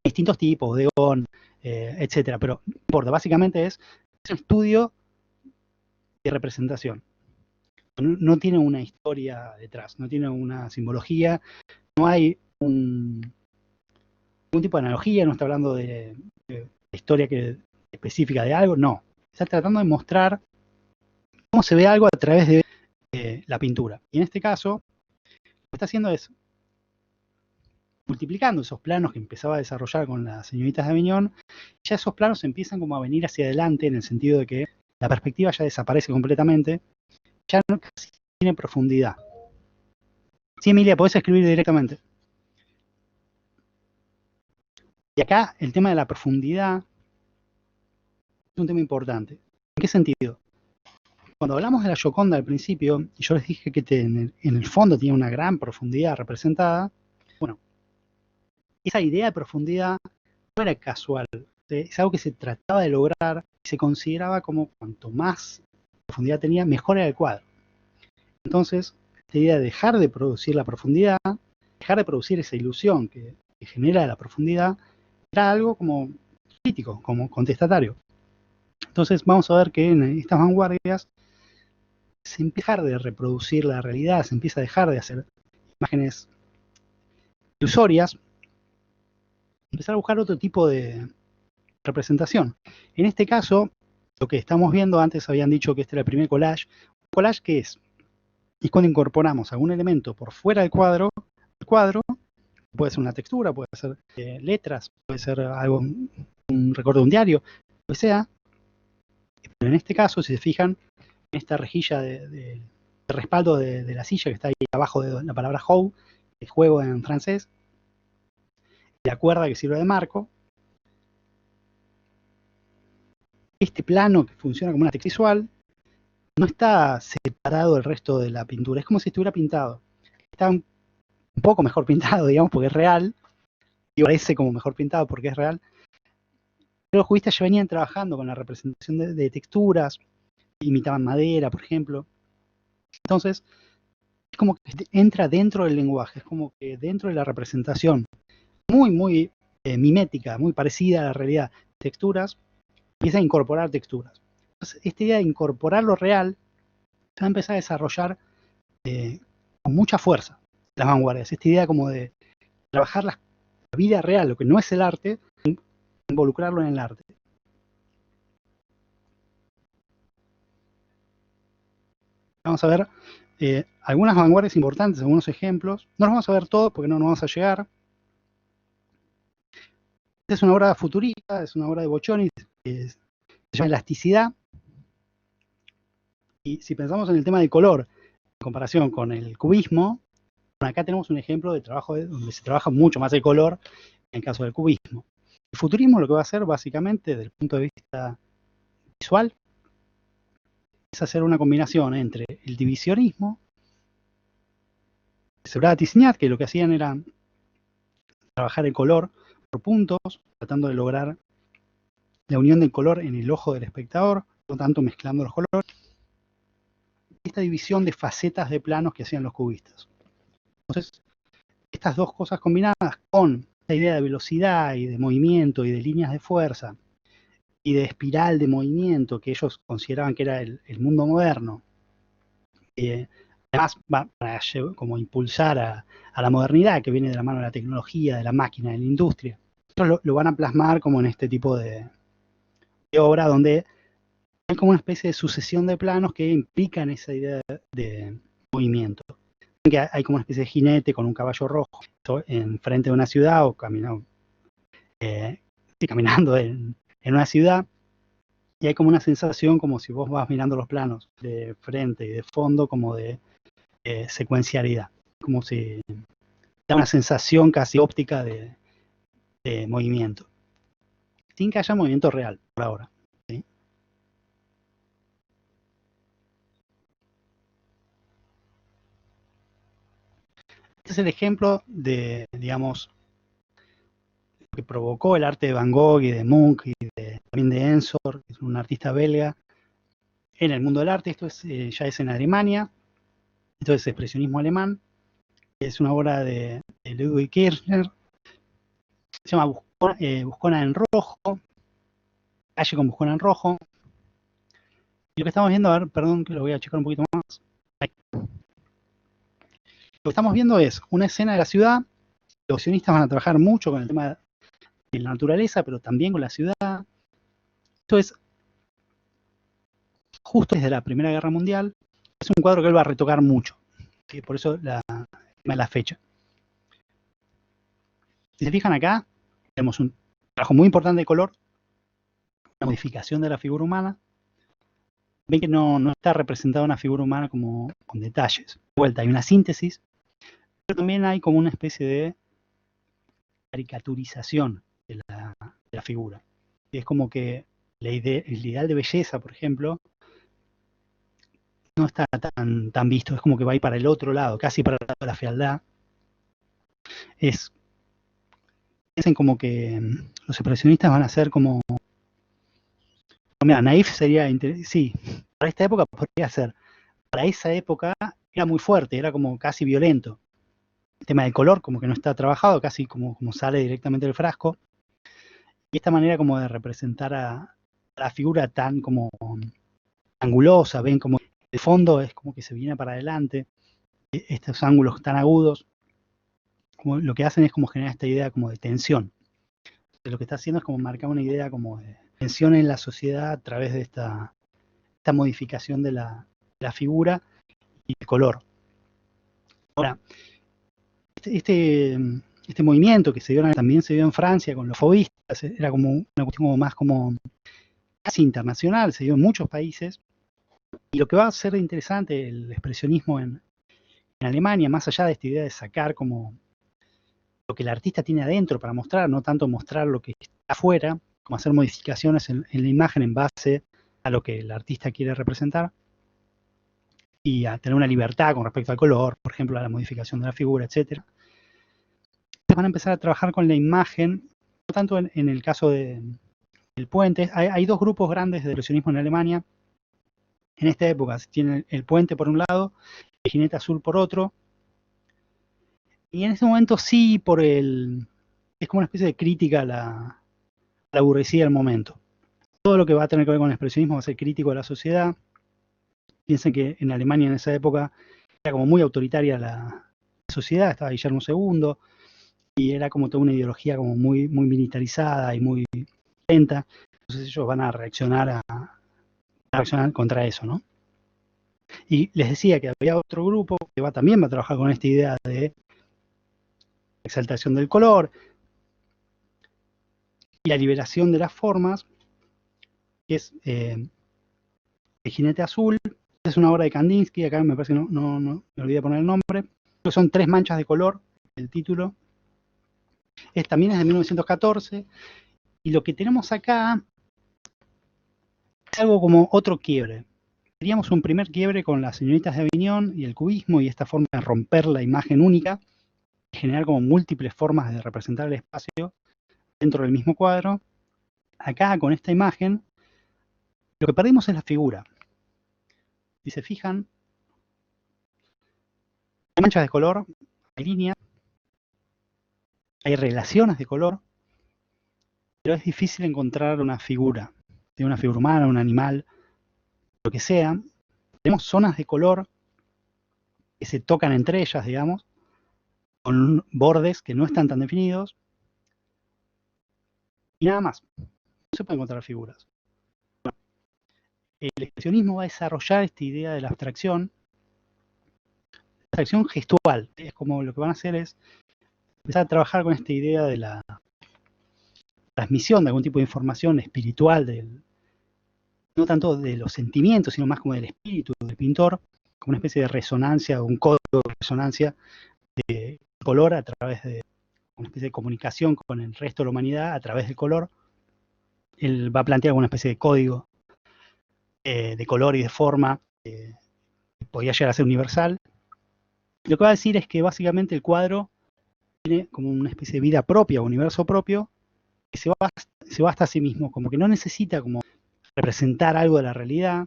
Distintos tipos, Deón, etcétera, pero no importa, básicamente es un estudio de representación. No tiene una historia detrás, no tiene una simbología, no hay ningún tipo de analogía, no está hablando de historia específica de algo, no. Está tratando de mostrar cómo se ve algo a través de la pintura. Y en este caso, lo que está haciendo es multiplicando esos planos que empezaba a desarrollar con las señoritas de Aviñón, ya esos planos empiezan como a venir hacia adelante en el sentido de que la perspectiva ya desaparece completamente, ya no tiene profundidad. Sí, Emilia, podés escribir directamente. Y acá el tema de la profundidad es un tema importante. ¿En qué sentido? Cuando hablamos de la Gioconda al principio, y yo les dije que en el fondo tiene una gran profundidad representada, bueno, esa idea de profundidad no era casual, es algo que se trataba de lograr y se consideraba como cuanto más profundidad tenía, mejor era el cuadro. Entonces, esta idea de dejar de producir la profundidad, dejar de producir esa ilusión que genera la profundidad, era algo como crítico, como contestatario. Entonces vamos a ver que en estas vanguardias se empieza a dejar de reproducir la realidad, se empieza a dejar de hacer imágenes ilusorias, empezar a buscar otro tipo de representación. En este caso, lo que estamos viendo, antes habían dicho que este era el primer collage. ¿Un collage qué es? Es cuando incorporamos algún elemento por fuera del cuadro, puede ser una textura, puede ser letras, puede ser algo, un recorte de un diario, lo que sea. Pero en este caso, si se fijan, en esta rejilla de respaldo de la silla que está ahí abajo de la palabra hoe, el juego en francés, la cuerda que sirve de marco, este plano que funciona como una textura visual no está separado del resto de la pintura, es como si estuviera pintado. Está un poco mejor pintado, digamos, porque es real, y parece como mejor pintado porque es real. Pero los cubistas ya venían trabajando con la representación de texturas, imitaban madera, por ejemplo. Entonces, es como que entra dentro del lenguaje, es como que dentro de la representación, muy mimética, muy parecida a la realidad, texturas, empieza a incorporar texturas. Entonces, esta idea de incorporar lo real se va a empezar a desarrollar con mucha fuerza las vanguardias. Esta idea como de trabajar la vida real, lo que no es el arte, involucrarlo en el arte. Vamos a ver algunas vanguardias importantes, algunos ejemplos. No los vamos a ver todos porque no nos vamos a llegar. Esta es una obra futurista, es una obra de Boccioni, se llama Elasticidad. Y si pensamos en el tema del color, comparación con el cubismo, acá tenemos un ejemplo de trabajo donde se trabaja mucho más el color en el caso del cubismo. El futurismo lo que va a hacer básicamente desde el punto de vista visual es hacer una combinación entre el divisionismo, Seurat y Signac, que lo que hacían era trabajar el color por puntos, tratando de lograr la unión del color en el ojo del espectador, no tanto mezclando los colores. Esta división de facetas de planos que hacían los cubistas. Entonces, estas dos cosas combinadas con la idea de velocidad y de movimiento y de líneas de fuerza y de espiral de movimiento que ellos consideraban que era el mundo moderno, además va para como impulsar a la modernidad que viene de la mano de la tecnología, de la máquina, de la industria. Ellos lo van a plasmar como en este tipo de obra donde hay como una especie de sucesión de planos que implican esa idea de movimiento. Que hay como una especie de jinete con un caballo rojo enfrente de una ciudad o caminando en una ciudad, y hay como una sensación como si vos vas mirando los planos de frente y de fondo como de secuencialidad, como si da una sensación casi óptica de movimiento, sin que haya movimiento real por ahora. ¿Sí? Este es el ejemplo de, digamos, lo que provocó el arte de Van Gogh y de Munch y también de Ensor, que es un artista belga, en el mundo del arte. Esto es, ya es en Alemania, esto es expresionismo alemán, es una obra de Ludwig Kirchner, se llama Buscona en rojo, calle con Buscona en rojo. Y lo que estamos viendo, a ver, perdón que lo voy a checar un poquito más. Ahí. Lo que estamos viendo es una escena de la ciudad. Los sionistas van a trabajar mucho con el tema de la naturaleza, pero también con la ciudad. Esto es justo desde la Primera Guerra Mundial. Es un cuadro que él va a retocar mucho. ¿Sí? Por eso la fecha. Si se fijan acá, tenemos un trabajo muy importante de color, una modificación de la figura humana. Ven que no está representada una figura humana como con detalles. De vuelta, hay una síntesis, pero también hay como una especie de caricaturización de la figura. Y es como que el ideal de belleza, por ejemplo, no está tan visto, es como que va a ir para el otro lado, casi para el lado de la fealdad. Piensen como que los expresionistas van a ser como... Mira, naif sería... Sí, para esta época podría ser. Para esa época era muy fuerte, era como casi violento. El tema del color como que no está trabajado, casi como sale directamente del frasco. Y esta manera como de representar a la figura tan como angulosa, ven como el fondo es como que se viene para adelante, estos ángulos tan agudos, como lo que hacen es como generar esta idea como de tensión. Lo que está haciendo es como marcar una idea como de tensión en la sociedad a través de esta modificación de la figura y el color. Ahora, este movimiento que se dio también se dio en Francia con los fauvistas, era como una cuestión como más como casi internacional, se dio en muchos países. Y lo que va a ser interesante el expresionismo en Alemania, más allá de esta idea de sacar como lo que el artista tiene adentro para mostrar, no tanto mostrar lo que está afuera, como hacer modificaciones en la imagen en base a lo que el artista quiere representar, y a tener una libertad con respecto al color, por ejemplo, a la modificación de la figura, etc. Van a empezar a trabajar con la imagen, no tanto en el caso del puente. Hay dos grupos grandes de expresionismo en Alemania. En esta época tienen el puente por un lado, el jinete azul por otro, y en ese momento sí, es como una especie de crítica a la burguesía del momento. Todo lo que va a tener que ver con el expresionismo va a ser crítico de la sociedad. Piensen que en Alemania en esa época era como muy autoritaria la sociedad, estaba Guillermo II, y era como toda una ideología como muy militarizada y muy lenta. Entonces ellos van a reaccionar contra eso, ¿no? Y les decía que había otro grupo que también va a trabajar con esta idea de exaltación del color y la liberación de las formas, que es el jinete azul, es una obra de Kandinsky, acá me parece que no me olvidé de poner el nombre. Son 3 manchas de color, el título. También es de 1914. Y lo que tenemos acá es algo como otro quiebre. Teníamos un primer quiebre con las señoritas de Avignon y el cubismo y esta forma de romper la imagen única, generar como múltiples formas de representar el espacio dentro del mismo cuadro. Acá, con esta imagen, lo que perdimos es la figura. Si se fijan, hay manchas de color, hay líneas, hay relaciones de color, pero es difícil encontrar una figura, de una figura humana, un animal, lo que sea. Tenemos zonas de color que se tocan entre ellas, digamos, con bordes que no están tan definidos, y nada más. No se pueden encontrar figuras. El expresionismo va a desarrollar esta idea de la abstracción gestual. Es como lo que van a hacer es empezar a trabajar con esta idea de la transmisión de algún tipo de información espiritual, no tanto de los sentimientos, sino más como del espíritu del pintor, como una especie de resonancia, un código de resonancia de color a través de una especie de comunicación con el resto de la humanidad a través del color. Él va a plantear una especie de código de color y de forma que podía llegar a ser universal. Lo que va a decir es que básicamente el cuadro tiene como una especie de vida propia, universo propio, que se basta a sí mismo, como que no necesita como representar algo de la realidad,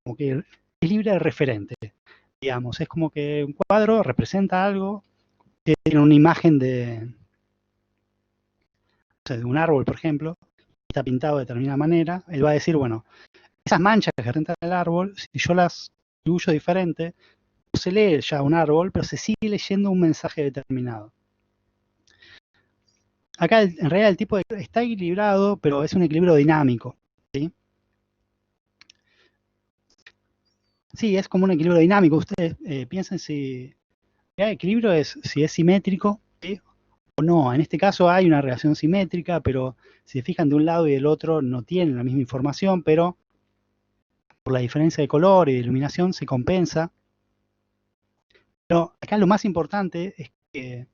como que es libre de referente, digamos. Es como que un cuadro representa algo, que tiene una imagen de un árbol, por ejemplo, está pintado de determinada manera. Él va a decir, bueno, esas manchas que representan el árbol, si yo las dibujo diferente, no se lee ya un árbol, pero se sigue leyendo un mensaje determinado. Acá en realidad el tipo está equilibrado, pero es un equilibrio dinámico, ¿sí? Sí, es como un equilibrio dinámico. Ustedes piensen si el equilibrio es si es simétrico, ¿sí? O no. En este caso hay una relación simétrica, pero si se fijan de un lado y del otro no tienen la misma información, pero por la diferencia de color y de iluminación se compensa. Pero acá lo más importante es que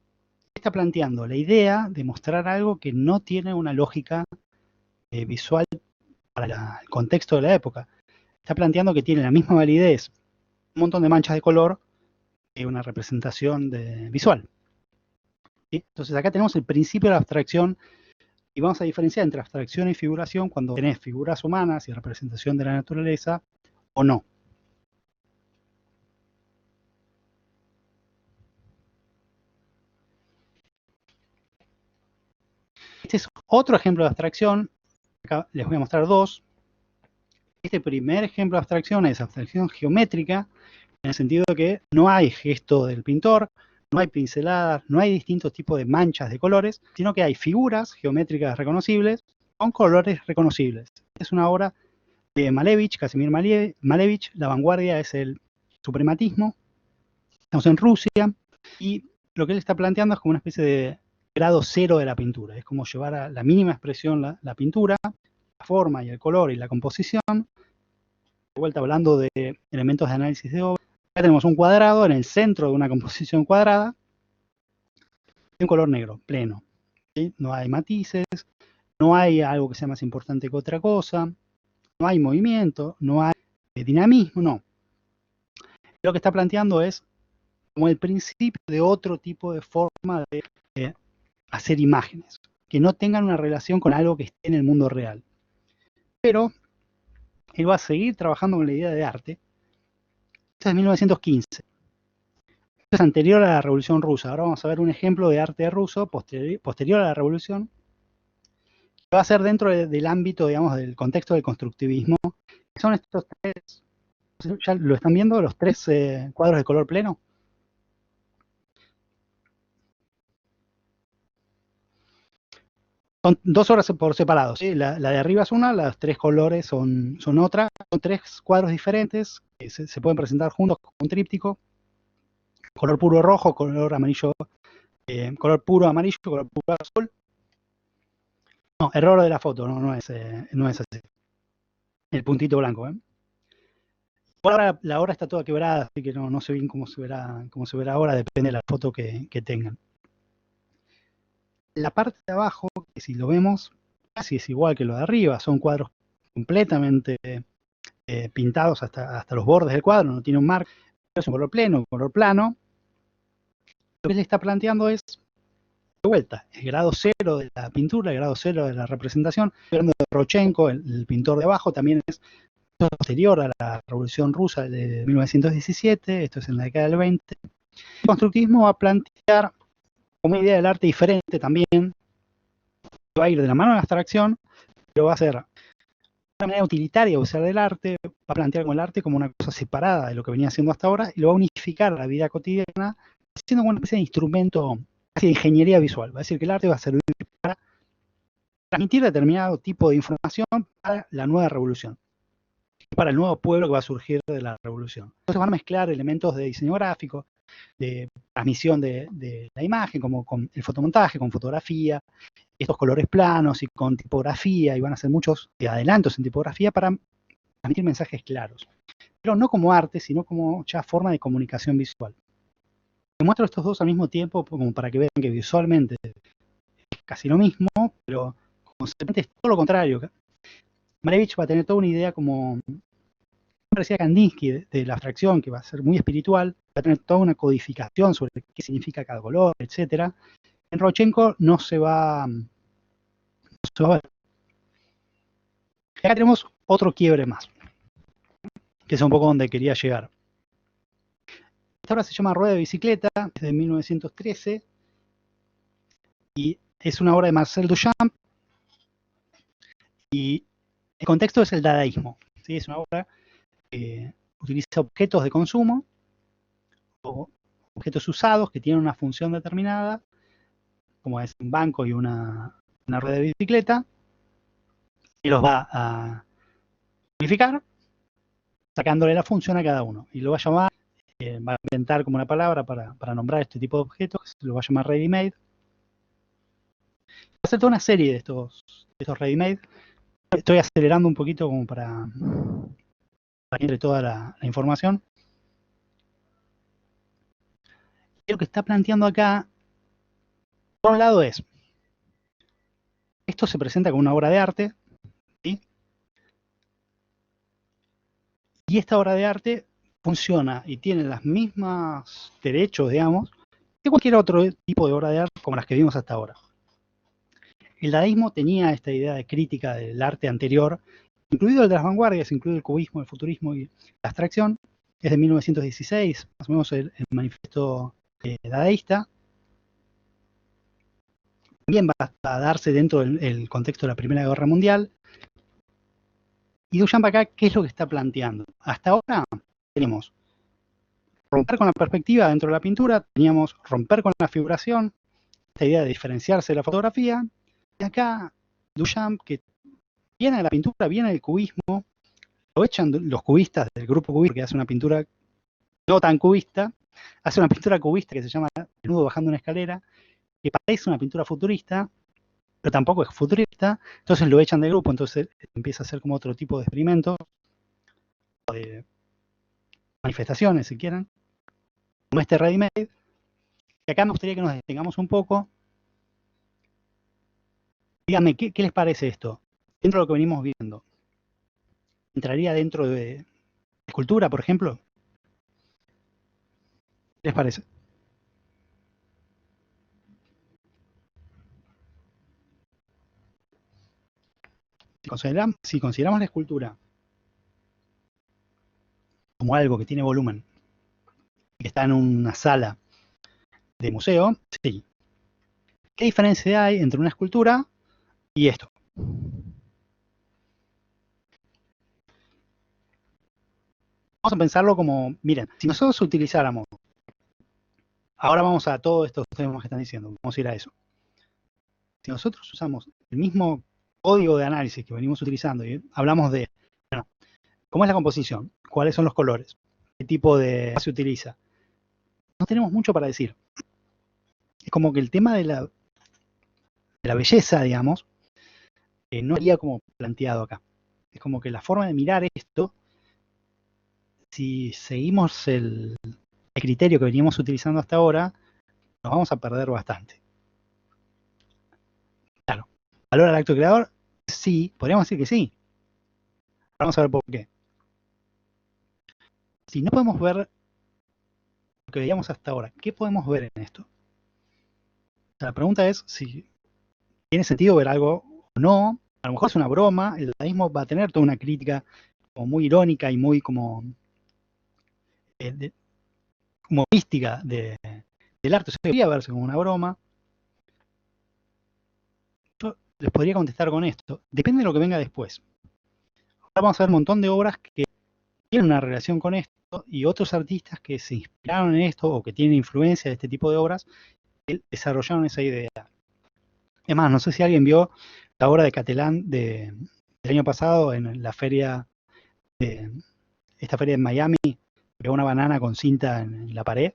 está planteando la idea de mostrar algo que no tiene una lógica visual para el contexto de la época. Está planteando que tiene la misma validez un montón de manchas de color que una representación visual. ¿Sí? Entonces acá tenemos el principio de la abstracción y vamos a diferenciar entre abstracción y figuración cuando tenés figuras humanas y representación de la naturaleza o no. Este es otro ejemplo de abstracción. Acá les voy a mostrar dos. Este primer ejemplo de abstracción es abstracción geométrica, en el sentido de que no hay gesto del pintor, no hay pinceladas, no hay distintos tipos de manchas de colores, sino que hay figuras geométricas reconocibles con colores reconocibles. Es una obra de Malevich, Casimir Malevich. La vanguardia es el suprematismo. Estamos en Rusia y lo que él está planteando es como una especie de grado cero de la pintura. Es como llevar a la mínima expresión la pintura, la forma y el color y la composición. De vuelta hablando de elementos de análisis de obra. Acá tenemos un cuadrado en el centro de una composición cuadrada y un color negro, pleno. ¿Sí? No hay matices, no hay algo que sea más importante que otra cosa, no hay movimiento, no hay dinamismo, no. Lo que está planteando es como el principio de otro tipo de forma de hacer imágenes, que no tengan una relación con algo que esté en el mundo real. Pero él va a seguir trabajando con la idea de arte. Esto es 1915. Esto es anterior a la Revolución Rusa. Ahora vamos a ver un ejemplo de arte ruso posterior a la Revolución, que va a ser dentro del ámbito, digamos, del contexto del constructivismo. Son estos tres, ya lo están viendo, los tres cuadros de color pleno. Son dos obras por separado, ¿sí? La de arriba es una, los tres colores son otra. Son tres cuadros diferentes que se pueden presentar juntos con un tríptico. Color puro rojo, color amarillo, color puro amarillo, color puro azul. No, error de la foto, no es así. El puntito blanco, ¿eh? Ahora la obra está toda quebrada, así que no sé bien cómo se verá ahora, depende de la foto que tengan. La parte de abajo, que si lo vemos, casi es igual que lo de arriba, son cuadros completamente pintados hasta los bordes del cuadro, no tiene un marco, es un color plano. Lo que le está planteando es, de vuelta, el grado cero de la pintura, el grado cero de la representación. Hablando de Rodchenko, el pintor de abajo, también es posterior a la Revolución Rusa de 1917, esto es en la década del 20. El constructivismo va a plantear como idea del arte diferente también, va a ir de la mano de la abstracción, pero va a ser una manera utilitaria de usar el arte, va a plantear como el arte como una cosa separada de lo que venía haciendo hasta ahora y lo va a unificar a la vida cotidiana, siendo como una especie de instrumento casi de ingeniería visual. Va a decir que el arte va a servir para transmitir determinado tipo de información para la nueva revolución, para el nuevo pueblo que va a surgir de la revolución. Entonces van a mezclar elementos de diseño gráfico, de transmisión de la imagen, como con el fotomontaje, con fotografía, estos colores planos y con tipografía, y van a hacer muchos adelantos en tipografía para transmitir mensajes claros. Pero no como arte, sino como ya forma de comunicación visual. Te muestro estos dos al mismo tiempo como para que vean que visualmente es casi lo mismo, pero conceptualmente es todo lo contrario. Malevich va a tener toda una idea como parecía Kandinsky de la abstracción, que va a ser muy espiritual, va a tener toda una codificación sobre qué significa cada color, etc. En Rodchenko no se va a ver. Acá tenemos otro quiebre más, que es un poco donde quería llegar. Esta obra se llama Rueda de Bicicleta, es de 1913, y es una obra de Marcel Duchamp, y el contexto es el dadaísmo. ¿Sí? Es una obra que utiliza objetos de consumo, o objetos usados que tienen una función determinada, como es un banco y una rueda de bicicleta, y los va a unificar, sacándole la función a cada uno. Y lo va a llamar, va a inventar como una palabra para nombrar este tipo de objetos, lo va a llamar ready-made. Va a hacer toda una serie de estos ready-made. Estoy acelerando un poquito como para que entre toda la información. Y lo que está planteando acá, por un lado es, esto se presenta como una obra de arte, ¿sí? Y esta obra de arte funciona y tiene los mismos derechos, digamos, que cualquier otro tipo de obra de arte como las que vimos hasta ahora. El dadaísmo tenía esta idea de crítica del arte anterior, incluido el de las vanguardias, incluido el cubismo, el futurismo y la abstracción. Es de 1916, más o menos el manifiesto dadaísta. También va a darse dentro del contexto de la Primera Guerra Mundial. Y Duchamp acá, ¿qué es lo que está planteando? Hasta ahora tenemos romper con la perspectiva dentro de la pintura, teníamos romper con la figuración, esta idea de diferenciarse de la fotografía, y acá Duchamp, que viene de la pintura, viene del cubismo, lo echan los cubistas del grupo cubista, que hace una pintura no tan cubista, hace una pintura cubista que se llama Desnudo bajando una escalera, que parece una pintura futurista, pero tampoco es futurista, entonces lo echan del grupo, entonces empieza a hacer como otro tipo de experimentos, de manifestaciones, si quieren, como este ready-made. Y acá me gustaría que nos detengamos un poco. Díganme, ¿qué les parece esto? Dentro de lo que venimos viendo, ¿entraría dentro de escultura, por ejemplo? ¿Qué les parece? Si consideramos la escultura como algo que tiene volumen y que está en una sala de museo, sí. ¿Qué diferencia hay entre una escultura y esto? Vamos a pensarlo como, miren, si nosotros utilizáramos, ahora vamos a todos estos temas que están diciendo, vamos a ir a eso. Si nosotros usamos el mismo código de análisis que venimos utilizando y hablamos de, bueno, ¿cómo es la composición? ¿Cuáles son los colores? ¿Qué tipo de se utiliza? No tenemos mucho para decir. Es como que el tema de la belleza, digamos, no haría como planteado acá. Es como que la forma de mirar esto si seguimos el criterio que veníamos utilizando hasta ahora, nos vamos a perder bastante. Claro, ¿valor al acto creador? Sí, podríamos decir que sí. Vamos a ver por qué. Si no podemos ver lo que veíamos hasta ahora, ¿qué podemos ver en esto? O sea, la pregunta es si tiene sentido ver algo o no. A lo mejor es una broma, el dadaísmo va a tener toda una crítica como muy irónica y muy como humorística del arte. O sea, podría verse como una broma. Yo les podría contestar con esto. Depende de lo que venga después. Ahora vamos a ver un montón de obras que tienen una relación con esto y otros artistas que se inspiraron en esto o que tienen influencia de este tipo de obras que desarrollaron esa idea. Es más, no sé si alguien vio la obra de Catalán del año pasado en la feria, esta feria en Miami, que pegó una banana con cinta en la pared.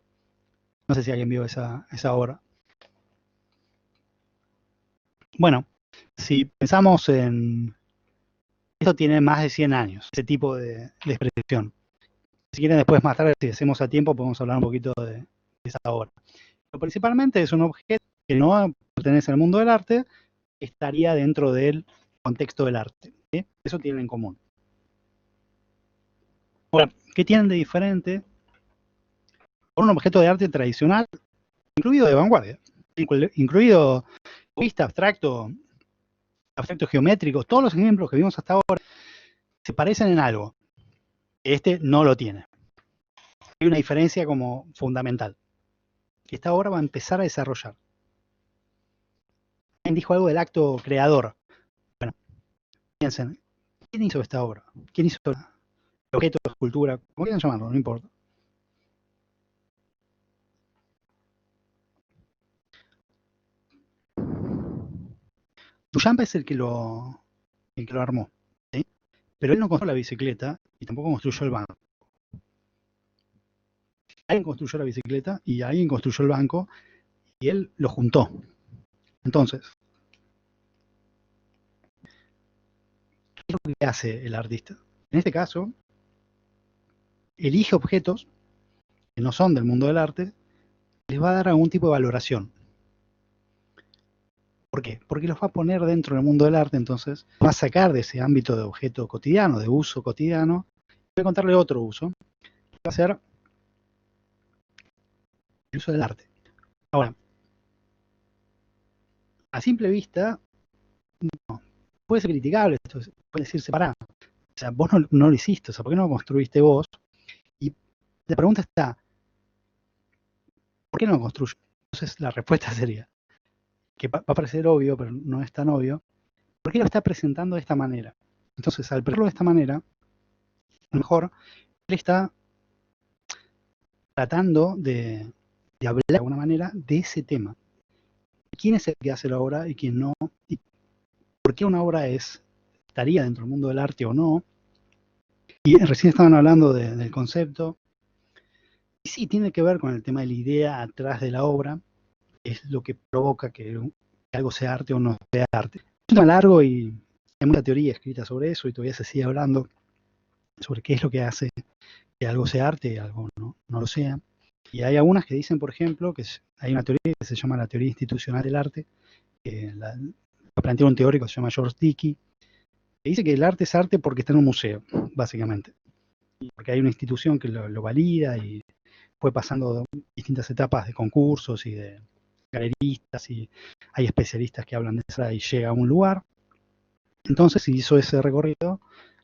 No sé si alguien vio esa obra. Bueno, si pensamos en... Esto tiene más de 100 años, ese tipo de expresión. Si quieren después más tarde, si hacemos a tiempo, podemos hablar un poquito de esa obra. Pero principalmente es un objeto que no pertenece al mundo del arte, estaría dentro del contexto del arte. ¿Sí? Eso tienen en común. Ahora, ¿qué tienen de diferente con un objeto de arte tradicional, incluido de vanguardia? Incluido cubista, abstracto geométrico, todos los ejemplos que vimos hasta ahora se parecen en algo. Este no lo tiene. Hay una diferencia como fundamental. Esta obra va a empezar a desarrollar. ¿Quién dijo algo del acto creador? Bueno, piensen, ¿quién hizo esta obra? ¿Quién hizo el objeto, la escultura? ¿Cómo quieran llamarlo? No importa. Duchamp es el que lo armó, ¿sí? Pero él no construyó la bicicleta y tampoco construyó el banco. Alguien construyó la bicicleta y alguien construyó el banco y él lo juntó. Entonces, ¿qué es lo que hace el artista? En este caso, elige objetos que no son del mundo del arte, les va a dar algún tipo de valoración. ¿Por qué? Porque los va a poner dentro del mundo del arte, entonces va a sacar de ese ámbito de objeto cotidiano, de uso cotidiano, voy a contarle otro uso, que va a ser el uso del arte. Ahora, a simple vista, no, puede ser criticable, esto puede decirse, pará, o sea, vos no lo hiciste, o sea, ¿por qué no lo construiste vos? Y la pregunta está, ¿por qué no lo construyes? Entonces la respuesta sería, que va a parecer obvio, pero no es tan obvio, ¿por qué lo está presentando de esta manera? Entonces, al presentarlo de esta manera, a lo mejor él está tratando de hablar de alguna manera de ese tema. ¿Quién es el que hace la obra y quién no? ¿Y por qué una obra estaría dentro del mundo del arte o no? Y recién estaban hablando del concepto. Y sí, tiene que ver con el tema de la idea atrás de la obra, es lo que provoca que algo sea arte o no sea arte. Es un tema largo y hay mucha teoría escrita sobre eso y todavía se sigue hablando sobre qué es lo que hace que algo sea arte y algo no lo sea. Y hay algunas que dicen, por ejemplo, que hay una teoría que se llama la teoría institucional del arte, que la plantea un teórico que se llama George Dickey, que dice que el arte es arte porque está en un museo, básicamente. Porque hay una institución que lo valida y fue pasando distintas etapas de concursos y de galeristas y hay especialistas que hablan de eso y llega a un lugar. Entonces, si hizo ese recorrido,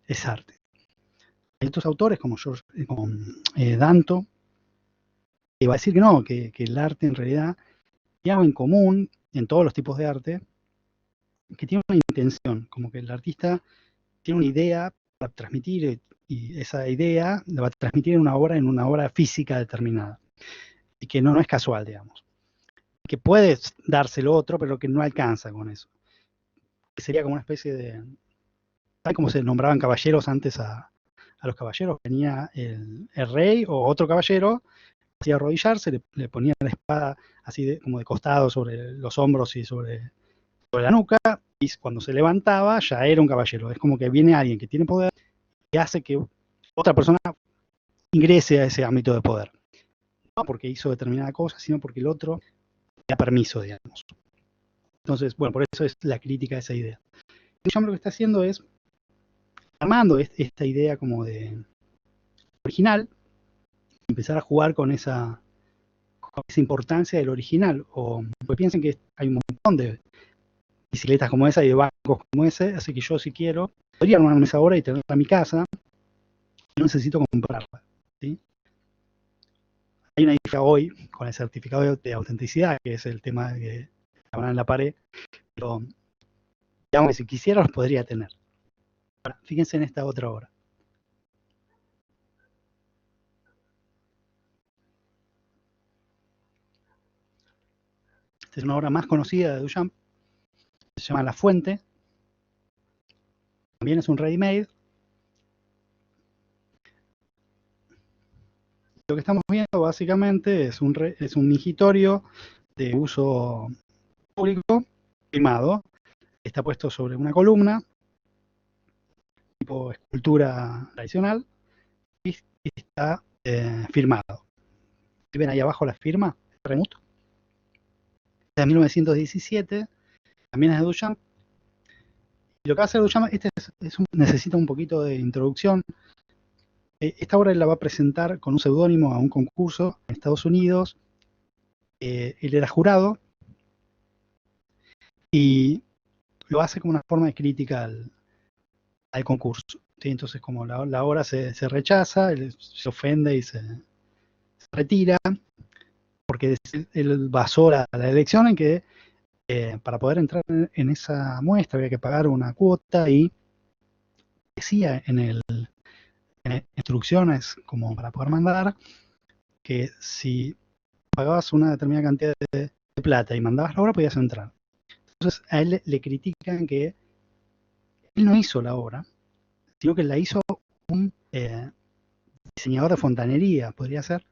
es arte. Hay otros autores como Danto, que va a decir que no, que el arte en realidad tiene algo en común en todos los tipos de arte, que tiene una intención, como que el artista tiene una idea para transmitir y esa idea la va a transmitir en una obra física determinada y que no es casual, digamos. Que puede darse lo otro, pero que no alcanza con eso. Que sería como una especie de... ¿Saben cómo se nombraban caballeros antes a los caballeros? Venía el rey o otro caballero, hacía arrodillarse, le ponía la espada así como de costado sobre los hombros y sobre la nuca, y cuando se levantaba ya era un caballero. Es como que viene alguien que tiene poder y hace que otra persona ingrese a ese ámbito de poder. No porque hizo determinada cosa, sino porque el otro da permiso, digamos. Entonces, bueno, por eso es la crítica a esa idea. Duchamp lo que está haciendo es armando esta idea como de original, empezar a jugar con esa importancia del original. O pues piensen que hay un montón de bicicletas como esa y de bancos como ese, así que yo si quiero, podría armarme esa ahora y tenerla en mi casa, no necesito comprarla. ¿Sí? Hay una diferencia hoy con el certificado de autenticidad, que es el tema que habrá en la pared, pero digamos que si quisiera los podría tener. Ahora, fíjense en esta otra obra. Esta es una obra más conocida de Duchamp, se llama La Fuente, también es un ready-made. Lo que estamos viendo básicamente es un mingitorio de uso público, firmado, está puesto sobre una columna, tipo escultura tradicional, y está firmado. ¿Ven ahí abajo la firma? Remuto. De 1917, también es de Duchamp. Y lo que hace Duchamp, necesita un poquito de introducción. Esta obra él la va a presentar con un seudónimo a un concurso en Estados Unidos. Él era jurado y lo hace como una forma de crítica al concurso. ¿Sí? Entonces, como la obra se rechaza, él se ofende y se retira, porque él basó la elección en que para poder entrar en esa muestra había que pagar una cuota y decía en instrucciones como para poder mandar que si pagabas una determinada cantidad de plata y mandabas la obra podías entrar. Entonces a él le critican que él no hizo la obra, sino que la hizo un diseñador de fontanería, podría ser,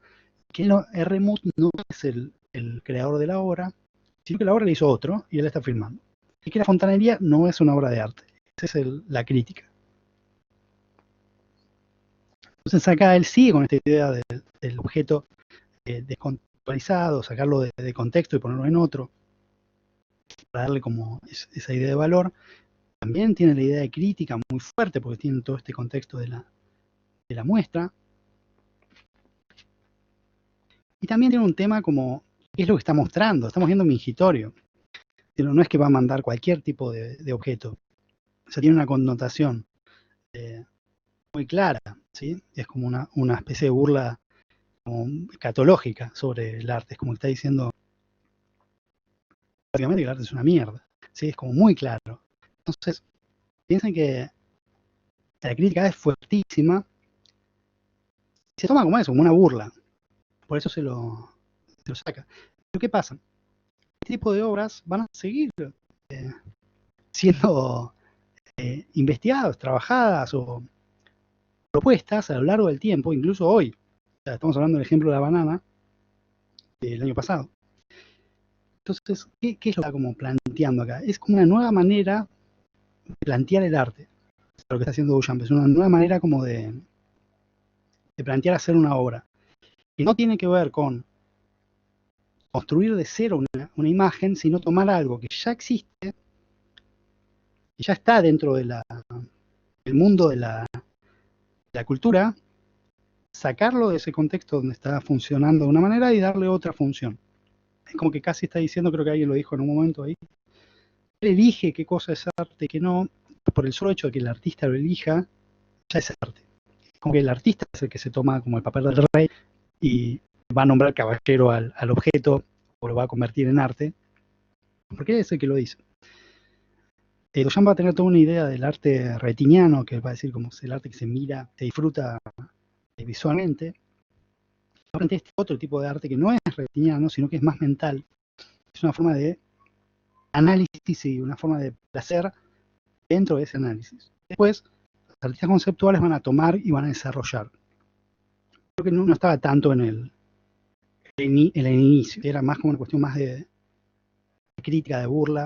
que Remut no es el creador de la obra, sino que la obra la hizo otro y él está filmando. Y que la fontanería no es una obra de arte. Esa es la crítica. Entonces acá él sigue con esta idea del objeto descontextualizado, sacarlo de contexto y ponerlo en otro, para darle como esa idea de valor. También tiene la idea de crítica muy fuerte, porque tiene todo este contexto de la muestra. Y también tiene un tema como, ¿qué es lo que está mostrando? Estamos viendo mingitorio. No es que va a mandar cualquier tipo de objeto. O sea, tiene una connotación muy clara, ¿sí? Es como una especie de burla como escatológica sobre el arte. Es como que está diciendo, básicamente, que el arte es una mierda. ¿Sí? Es como muy claro. Entonces, piensen que la crítica es fuertísima. Se toma como eso, como una burla. Por eso se lo saca. Pero ¿qué pasa? Este tipo de obras van a seguir siendo investigadas, trabajadas o propuestas a lo largo del tiempo, incluso hoy. O sea, estamos hablando del ejemplo de la banana del año pasado. Entonces, ¿qué es lo que está como planteando acá? Es como una nueva manera de plantear el arte. Lo que está haciendo Duchamp es una nueva manera como de plantear hacer una obra. Que no tiene que ver con construir de cero una imagen, sino tomar algo que ya existe, que ya está dentro del mundo de la cultura, sacarlo de ese contexto donde está funcionando de una manera y darle otra función. Es como que casi está diciendo, creo que alguien lo dijo en un momento ahí, él elige qué cosa es arte y qué no, por el solo hecho de que el artista lo elija, ya es arte. Como que el artista es el que se toma como el papel del rey y va a nombrar caballero al objeto o lo va a convertir en arte, porque él es el que lo dice. Duchamp va a tener toda una idea del arte retiniano, que va a decir como es el arte que se mira, se disfruta visualmente. Frente a este otro tipo de arte que no es retiniano, sino que es más mental. Es una forma de análisis y una forma de placer dentro de ese análisis. Después, los artistas conceptuales van a tomar y van a desarrollar. Creo que no estaba tanto en el inicio, era más como una cuestión más de crítica, de burla.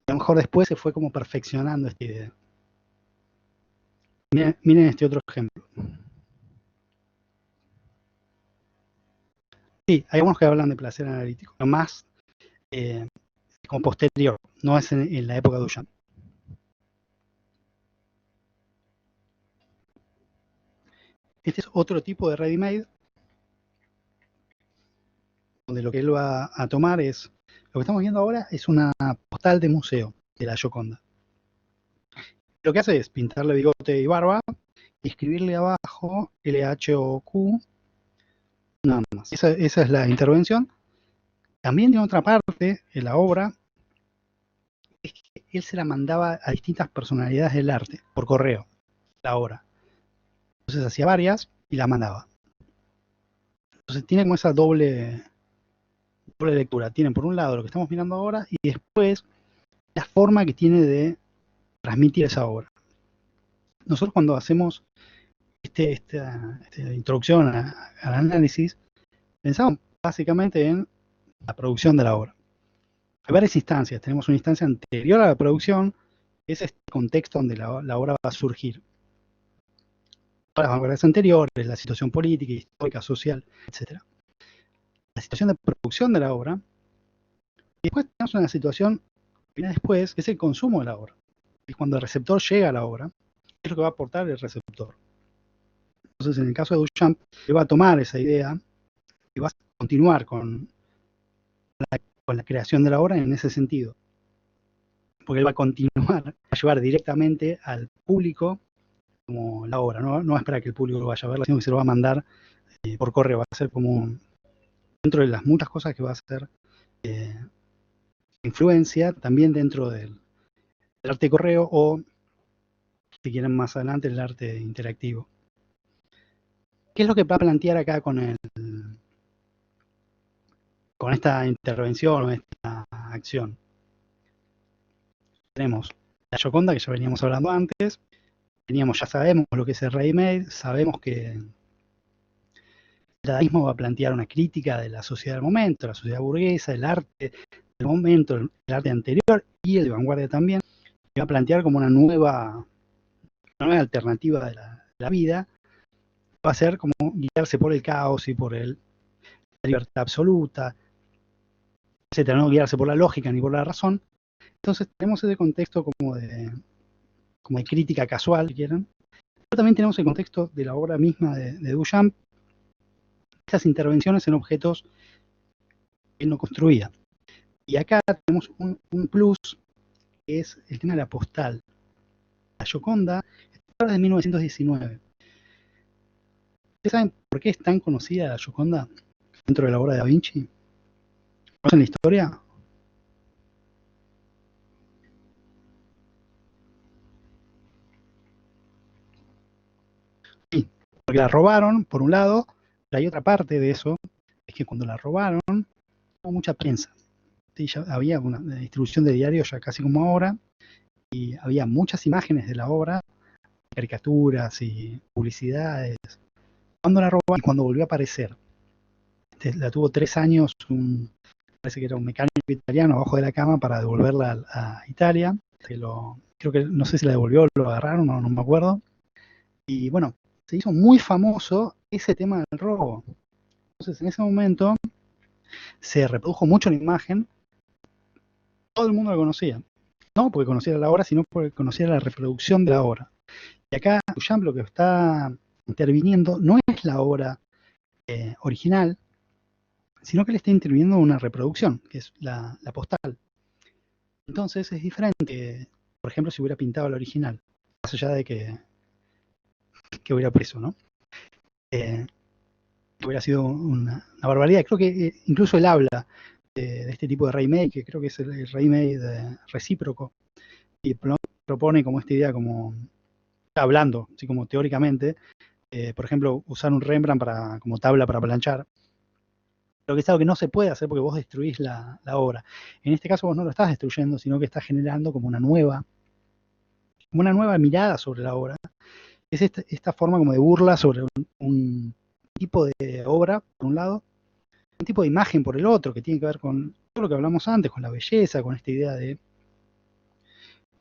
A lo mejor después se fue como perfeccionando esta idea. Miren este otro ejemplo. Sí, hay algunos que hablan de placer analítico, pero más como posterior, no es en la época de Duchamp. Este es otro tipo de ready-made, donde lo que él va a tomar es, lo que estamos viendo ahora es una postal de museo de la Gioconda. Lo que hace es pintarle bigote y barba y escribirle abajo LHOQ, nada más. Esa es la intervención. También tiene otra parte en la obra, es que él se la mandaba a distintas personalidades del arte por correo, la obra. Entonces hacía varias y la mandaba. Entonces tiene como esa doble lectura. Tienen por un lado lo que estamos mirando ahora y después la forma que tiene de transmitir esa obra. Nosotros cuando hacemos esta introducción al análisis, pensamos básicamente en la producción de la obra. Hay varias instancias. Tenemos una instancia anterior a la producción, que es este contexto donde la obra va a surgir. Todas las vanguardias anteriores, la situación política, histórica, social, etc. La situación de producción de la obra. Y después tenemos una situación que viene después, que es el consumo de la obra. Es cuando el receptor llega a la obra, es lo que va a aportar el receptor. Entonces, en el caso de Duchamp, él va a tomar esa idea y va a continuar con la creación de la obra en ese sentido. Porque él va a continuar a llevar directamente al público como la obra, no va a esperar que el público lo vaya a verla, sino que se lo va a mandar por correo, va a ser como dentro de las muchas cosas que va a hacer influencia, también dentro del arte de correo o, si quieren más adelante, el arte interactivo. ¿Qué es lo que va a plantear acá con esta intervención o esta acción? Tenemos la Gioconda, que ya veníamos hablando antes, ya sabemos lo que es el ready-made, sabemos que el dadaísmo va a plantear una crítica de la sociedad del momento, la sociedad burguesa, el arte del momento, el arte anterior y el de vanguardia también, y va a plantear como una nueva alternativa de la vida, va a ser como guiarse por el caos y por la libertad absoluta, etcétera, no guiarse por la lógica ni por la razón. Entonces tenemos ese contexto como de crítica casual, si quieren. Pero también tenemos el contexto de la obra misma de Duchamp, estas intervenciones en objetos que él no construía. Y acá tenemos un plus, que es el tema de la postal. La Gioconda es de 1919. ¿Ustedes saben por qué es tan conocida la Gioconda dentro de la obra de Da Vinci? ¿Conocen la historia? Sí, porque la robaron, por un lado, pero hay otra parte de eso, es que cuando la robaron, hubo mucha prensa. Sí, ya había una distribución de diarios ya casi como ahora, y había muchas imágenes de la obra, caricaturas y publicidades. Cuando la robaron y cuando volvió a aparecer, la tuvo 3 años, parece que era un mecánico italiano abajo de la cama para devolverla a Italia. Creo que no sé si la devolvió o lo agarraron, no me acuerdo. Y bueno, se hizo muy famoso ese tema del robo. Entonces en ese momento se reprodujo mucho la imagen, todo el mundo la conocía. No porque conociera la obra, sino porque conociera la reproducción de la obra. Y acá Duchamp lo que está interviniendo no es la obra original, sino que le está interviniendo una reproducción, que es la postal. Entonces es diferente, por ejemplo, si hubiera pintado la original, más allá de que hubiera preso, ¿no? Hubiera sido una barbaridad. Creo que incluso él habla de este tipo de remake, que creo que es el remake recíproco, y propone como esta idea, como hablando, así como teóricamente, por ejemplo, usar un Rembrandt como tabla para planchar, lo que es algo que no se puede hacer porque vos destruís la obra. En este caso vos no lo estás destruyendo, sino que estás generando como una nueva mirada sobre la obra. Es esta forma como de burla sobre un tipo de obra, por un lado, un tipo de imagen por el otro, que tiene que ver con todo lo que hablamos antes, con la belleza, con esta idea de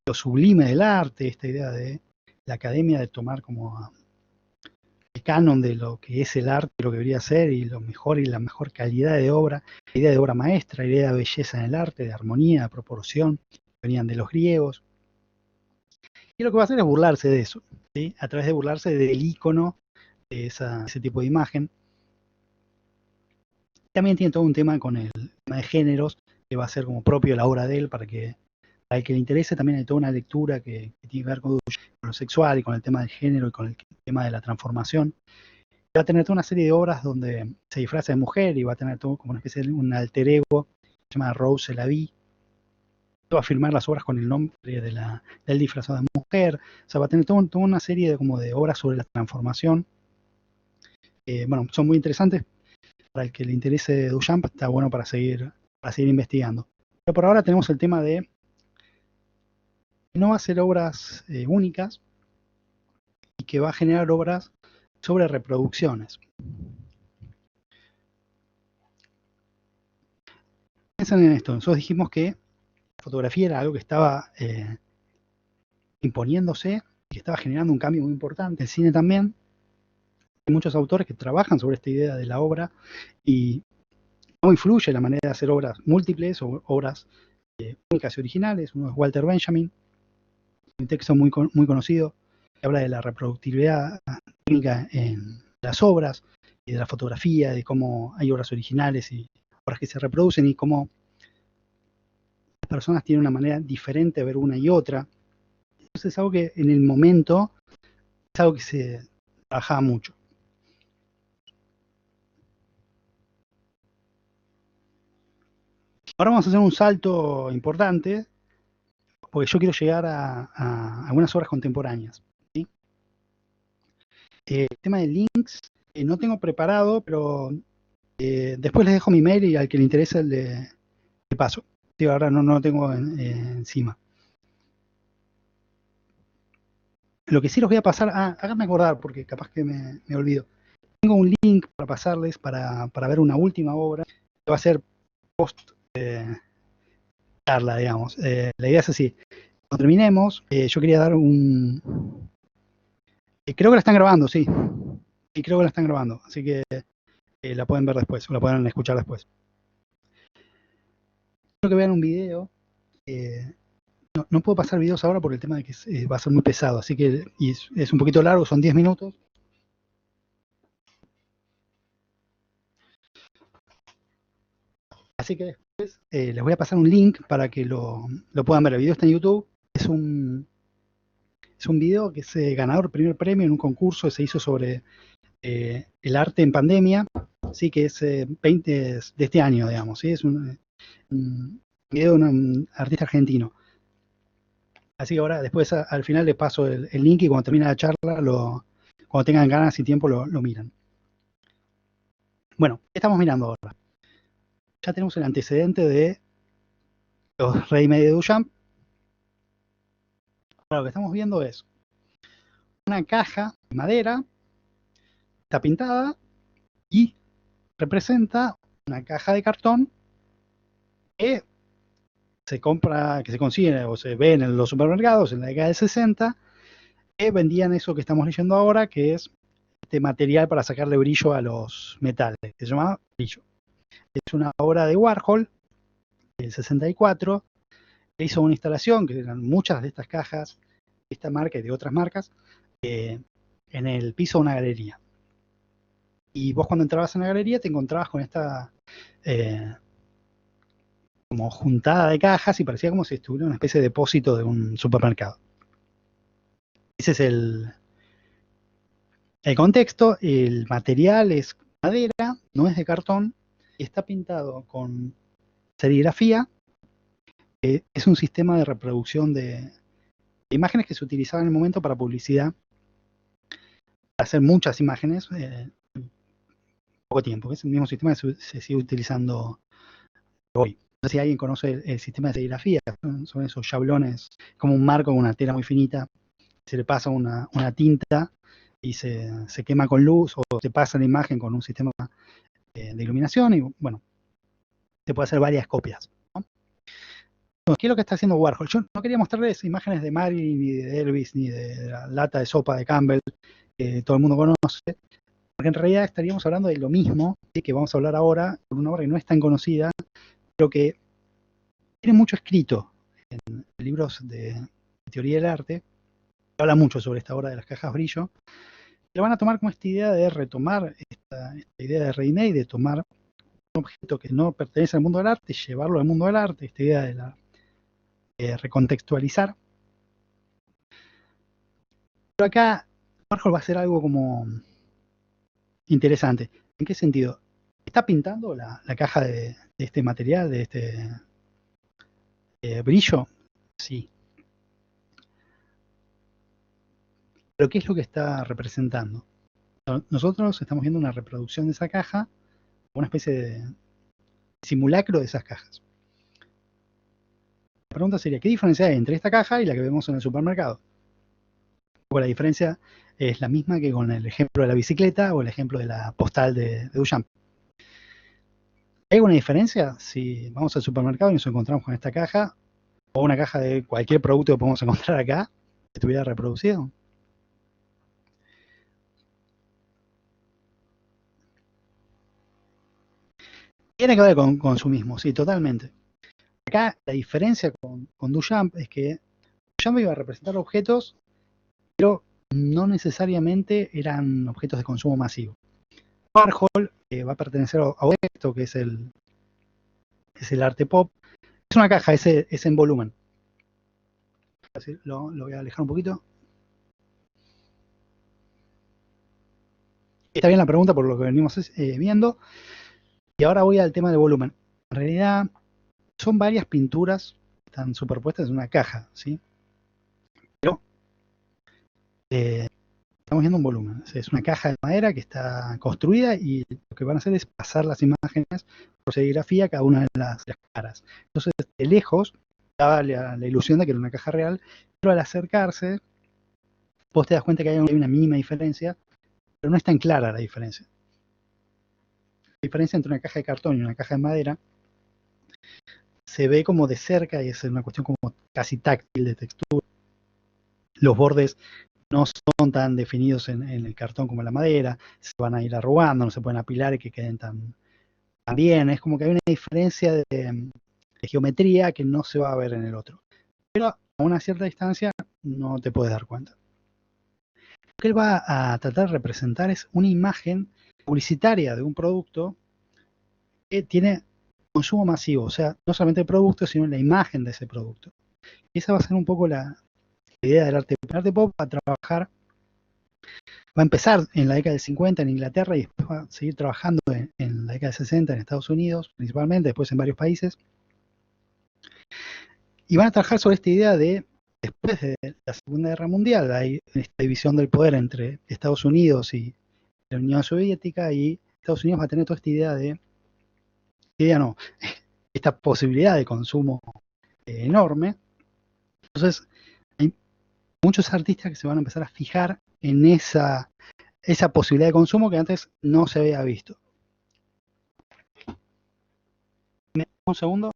lo sublime del arte, esta idea de la academia de tomar como canon de lo que es el arte, lo que debería ser, y lo mejor y la mejor calidad de obra, la idea de obra maestra, la idea de belleza en el arte, de armonía, de proporción, que venían de los griegos. Y lo que va a hacer es burlarse de eso, ¿sí? A través de burlarse del ícono de ese tipo de imagen. También tiene todo un tema con el tema de géneros, que va a ser como propio la obra de él, para el que le interese. También hay toda una lectura que tiene que ver con lo sexual y con el tema del género y con el tema de la transformación. Va a tener toda una serie de obras donde se disfraza de mujer y va a tener todo como una especie de un alter ego, se llama Rose la Vie. Va a firmar las obras con el nombre del disfrazado de mujer. O sea, va a tener toda una serie de obras sobre la transformación. Bueno, son muy interesantes. Para el que le interese Duchamp, está bueno para seguir investigando. Pero por ahora tenemos el tema de que no va a ser obras únicas y que va a generar obras sobre reproducciones. Piensen en esto. Nosotros dijimos que la fotografía era algo que estaba imponiéndose, que estaba generando un cambio muy importante. El cine también. Hay muchos autores que trabajan sobre esta idea de la obra y cómo influye la manera de hacer obras múltiples o obras únicas y originales. Uno es Walter Benjamin, un texto muy conocido, que habla de la reproductibilidad técnica en las obras y de la fotografía, de cómo hay obras originales y obras que se reproducen y cómo las personas tienen una manera diferente de ver una y otra. Entonces es algo que en el momento es algo que se trabajaba mucho. Ahora vamos a hacer un salto importante, porque yo quiero llegar a algunas obras contemporáneas, ¿sí? El tema de links no tengo preparado, pero después les dejo mi mail y al que le interese le paso. Sí, ahora no lo tengo encima. Lo que sí los voy a pasar, háganme acordar, porque capaz que me olvido. Tengo un link para pasarles para ver una última obra, que va a ser post charla, digamos. La idea es así. Cuando terminemos, yo quería dar creo que la están grabando, sí. Sí, creo que la están grabando, así que la pueden ver después, o la pueden escuchar después. Quiero que vean un video. No puedo pasar videos ahora por el tema de que va a ser muy pesado, así que es un poquito largo, son 10 minutos. Así que después les voy a pasar un link para que lo puedan ver. El video está en YouTube. Es un video que es ganador primer premio en un concurso que se hizo sobre el arte en pandemia, sí, que es 20 de este año, digamos, ¿sí? Es un video de un artista argentino. Así que ahora, después al final les paso el link y cuando termine la charla, cuando tengan ganas y tiempo, lo miran. Bueno, ¿qué estamos mirando ahora? Ya tenemos el antecedente de los ready-made de Duchamp. Ahora lo que estamos viendo es una caja de madera, está pintada y representa una caja de cartón que se consigue o se ve en los supermercados en la década del 60, que vendían eso que estamos leyendo ahora, que es este material para sacarle brillo a los metales, que se llama brillo. Es una obra de Warhol del 64, que hizo una instalación, que eran muchas de estas cajas, de esta marca y de otras marcas, en el piso de una galería. Y vos cuando entrabas en la galería te encontrabas con esta como juntada de cajas y parecía como si estuviera una especie de depósito de un supermercado. Ese es el contexto. El material es madera, no es de cartón, y está pintado con serigrafía. Es un sistema de reproducción de imágenes que se utilizaba en el momento para publicidad, para hacer muchas imágenes en poco tiempo. Es el mismo sistema que se sigue utilizando hoy. No sé si alguien conoce el sistema de serigrafía, son esos chablones, como un marco con una tela muy finita, se le pasa una tinta y se quema con luz, o se pasa la imagen con un sistema de iluminación, y bueno, se puede hacer varias copias, ¿no? ¿Qué es lo que está haciendo Warhol? Yo no quería mostrarles imágenes de Marilyn, ni de Elvis, ni de la lata de sopa de Campbell, que todo el mundo conoce, porque en realidad estaríamos hablando de lo mismo, ¿sí?, que vamos a hablar ahora, por una obra que no es tan conocida, pero que tiene mucho escrito en libros de teoría del arte, habla mucho sobre esta obra de las cajas brillo. Lo van a tomar como esta idea de retomar esta idea de René, de tomar un objeto que no pertenece al mundo del arte y llevarlo al mundo del arte, esta idea de recontextualizar. Pero acá Warhol va a hacer algo como interesante. ¿En qué sentido? Está pintando la caja de este material, de este brillo, sí. Pero ¿qué es lo que está representando? Nosotros estamos viendo una reproducción de esa caja, una especie de simulacro de esas cajas. La pregunta sería, ¿qué diferencia hay entre esta caja y la que vemos en el supermercado? La diferencia es la misma que con el ejemplo de la bicicleta o el ejemplo de la postal de Duchamp. ¿Hay alguna diferencia si vamos al supermercado y nos encontramos con esta caja o una caja de cualquier producto que podemos encontrar acá que estuviera reproducido? Tiene que ver con consumismo, sí, totalmente. Acá la diferencia con Duchamp es que Duchamp iba a representar objetos, pero no necesariamente eran objetos de consumo masivo. Warhol va a pertenecer a esto, que es el arte pop. Es una caja, es en volumen. Así, lo voy a alejar un poquito. Está bien la pregunta por lo que venimos viendo. Y ahora voy al tema de volumen. En realidad son varias pinturas que están superpuestas en una caja, ¿sí? Pero estamos viendo un volumen. Es una caja de madera que está construida y lo que van a hacer es pasar las imágenes por serigrafía a cada una de las caras. Entonces, de lejos, daba la ilusión de que era una caja real, pero al acercarse, vos te das cuenta que hay una mínima diferencia, pero no es tan clara la diferencia. La diferencia entre una caja de cartón y una caja de madera se ve como de cerca y es una cuestión como casi táctil de textura. Los bordes no son tan definidos en el cartón como en la madera, se van a ir arrugando, no se pueden apilar y que queden tan bien. Es como que hay una diferencia de geometría que no se va a ver en el otro. Pero a una cierta distancia no te puedes dar cuenta. Lo que él va a tratar de representar es una imagen publicitaria de un producto que tiene consumo masivo, o sea, no solamente el producto, sino la imagen de ese producto. Y esa va a ser un poco la idea del arte. El arte pop va a trabajar, va a empezar en la década del 50 en Inglaterra y después va a seguir trabajando en la década del 60 en Estados Unidos, principalmente, después en varios países. Y van a trabajar sobre esta idea de, después de la Segunda Guerra Mundial, hay esta división del poder entre Estados Unidos y la Unión Soviética, y Estados Unidos va a tener toda esta idea de, esta posibilidad de consumo enorme. Entonces, hay muchos artistas que se van a empezar a fijar en esa posibilidad de consumo que antes no se había visto. Un segundo.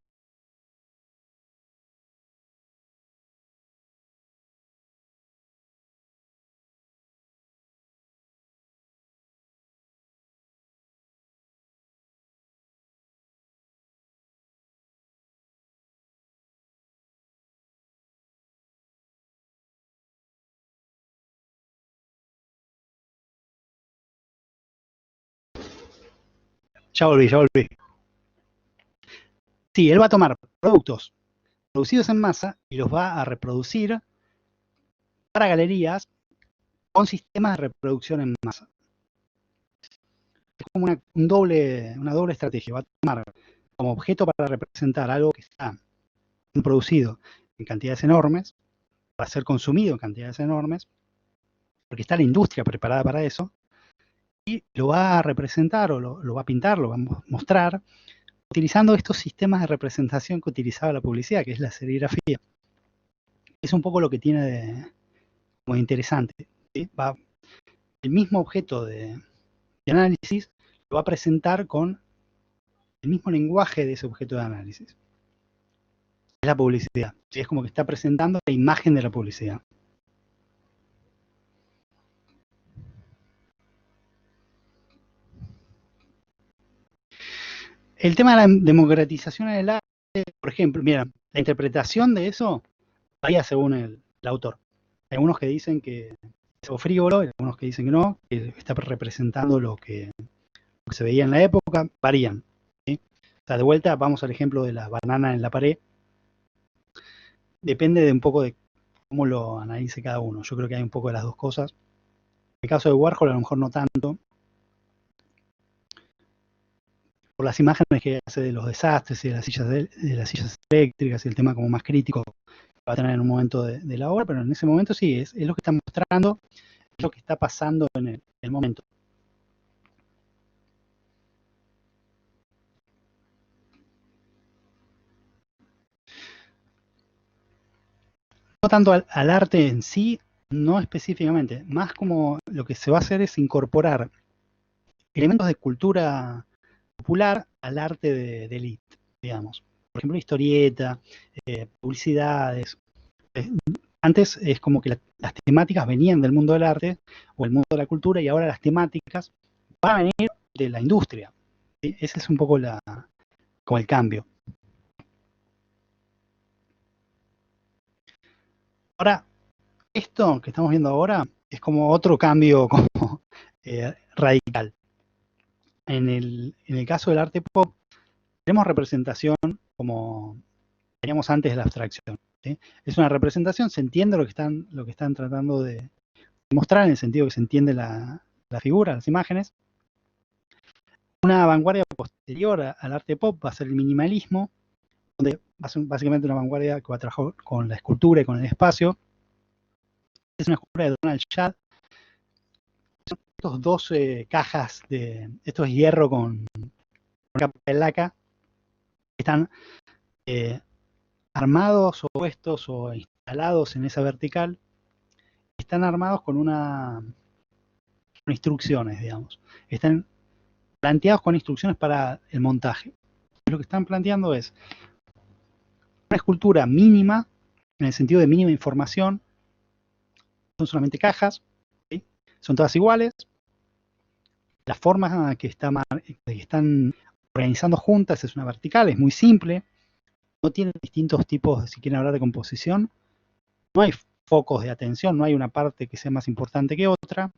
Ya volví. Sí, él va a tomar productos producidos en masa y los va a reproducir para galerías con sistemas de reproducción en masa. Es como una doble estrategia. Va a tomar como objeto para representar algo que está producido en cantidades enormes, para ser consumido en cantidades enormes, porque está la industria preparada para eso, y lo va a representar o lo va a pintar, lo va a mostrar, utilizando estos sistemas de representación que utilizaba la publicidad, que es la serigrafía. Es un poco lo que tiene de como interesante, ¿sí? El mismo objeto de análisis lo va a presentar con el mismo lenguaje de ese objeto de análisis. Es la publicidad. ¿Sí? Es como que está presentando la imagen de la publicidad. el tema de la democratización del arte, por ejemplo, mira, la interpretación de eso varía según el autor. Hay algunos que dicen que es algo frívolo, hay algunos que dicen que no, que está representando lo que se veía en la época, varían. ¿Sí? O sea, de vuelta, vamos al ejemplo de la banana en la pared. Depende de un poco de cómo lo analice cada uno. Yo creo que hay un poco de las dos cosas. En el caso de Warhol, a lo mejor no tanto, por las imágenes que hace de los desastres y de las sillas eléctricas y el tema como más crítico que va a tener en un momento de la obra, pero en ese momento sí, es lo que está mostrando, es lo que está pasando en el momento. No tanto al arte en sí, no específicamente, más como lo que se va a hacer es incorporar elementos de cultura popular al arte de elite, digamos. Por ejemplo, historieta, publicidades. Antes es como que las temáticas venían del mundo del arte o el mundo de la cultura y ahora las temáticas van a venir de la industria. ¿Sí? Ese es un poco como el cambio. Ahora, esto que estamos viendo ahora es como otro cambio como radical. En el caso del arte pop, tenemos representación como teníamos antes de la abstracción. ¿Sí? Es una representación, se entiende lo que están tratando de mostrar, en el sentido que se entiende la figura, las imágenes. Una vanguardia posterior al arte pop va a ser el minimalismo, donde va a ser básicamente una vanguardia que va a trabajar con la escultura y con el espacio. Es una escultura de Donald Judd. Son estos 12 cajas esto es hierro con capa de laca, que están armados o puestos o instalados en esa vertical. Están armados con instrucciones, digamos. Están planteados con instrucciones para el montaje. Lo que están planteando es una escultura mínima, en el sentido de mínima información. Son solamente cajas, ¿sí? Son todas iguales. La forma que están organizando juntas es una vertical, es muy simple. No tienen distintos tipos, si quieren hablar de composición. No hay focos de atención, no hay una parte que sea más importante que otra.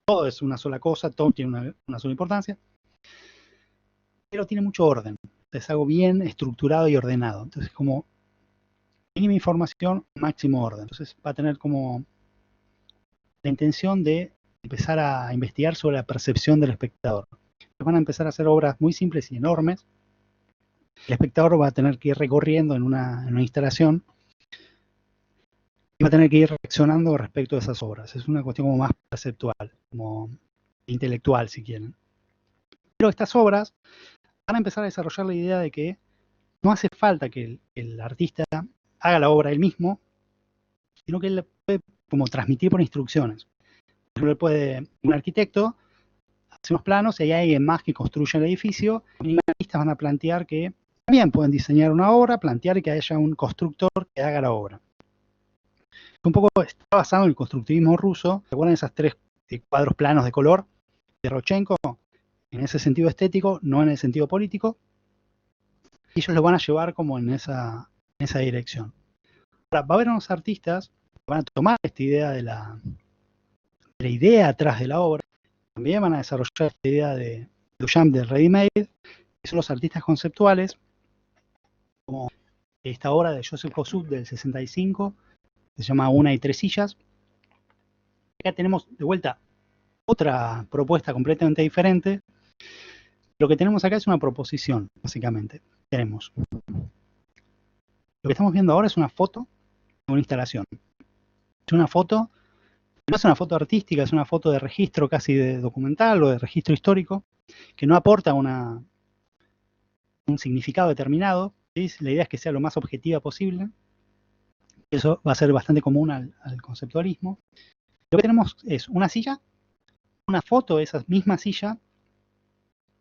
Todo es una sola cosa, todo tiene una sola importancia. Pero tiene mucho orden. Es algo bien estructurado y ordenado. Entonces, como mínima información, máximo orden. Entonces, va a tener como la intención de empezar a investigar sobre la percepción del espectador. Van a empezar a hacer obras muy simples y enormes. El espectador va a tener que ir recorriendo en una instalación y va a tener que ir reaccionando respecto a esas obras. Es una cuestión como más perceptual, como intelectual, si quieren. Pero estas obras van a empezar a desarrollar la idea de que no hace falta que el artista haga la obra él mismo, sino que él puede como transmitir por instrucciones. Por ejemplo, un arquitecto hace unos planos y hay alguien más que construye el edificio. Los minimalistas van a plantear que también pueden diseñar una obra, plantear que haya un constructor que haga la obra. Un poco está basado en el constructivismo ruso. ¿Recuerdan esos 3 cuadros planos de color de Rodchenko? En ese sentido estético, no en el sentido político. Y ellos lo van a llevar como en esa dirección. Ahora, va a haber unos artistas que van a tomar esta idea de la idea atrás de la obra. También van a desarrollar esta idea de Duchamp del ready-made, que son los artistas conceptuales, como esta obra de Joseph Kosuth del 65, que se llama Una y tres sillas. Acá tenemos de vuelta otra propuesta completamente diferente. Lo que tenemos acá es una proposición, básicamente. Tenemos. Lo que estamos viendo ahora es una foto de una instalación. Es una foto, no es una foto artística, es una foto de registro casi de documental o de registro histórico, que no aporta un significado determinado. ¿Sí? La idea es que sea lo más objetiva posible. Eso va a ser bastante común al conceptualismo. Lo que tenemos es una silla, una foto de esa misma silla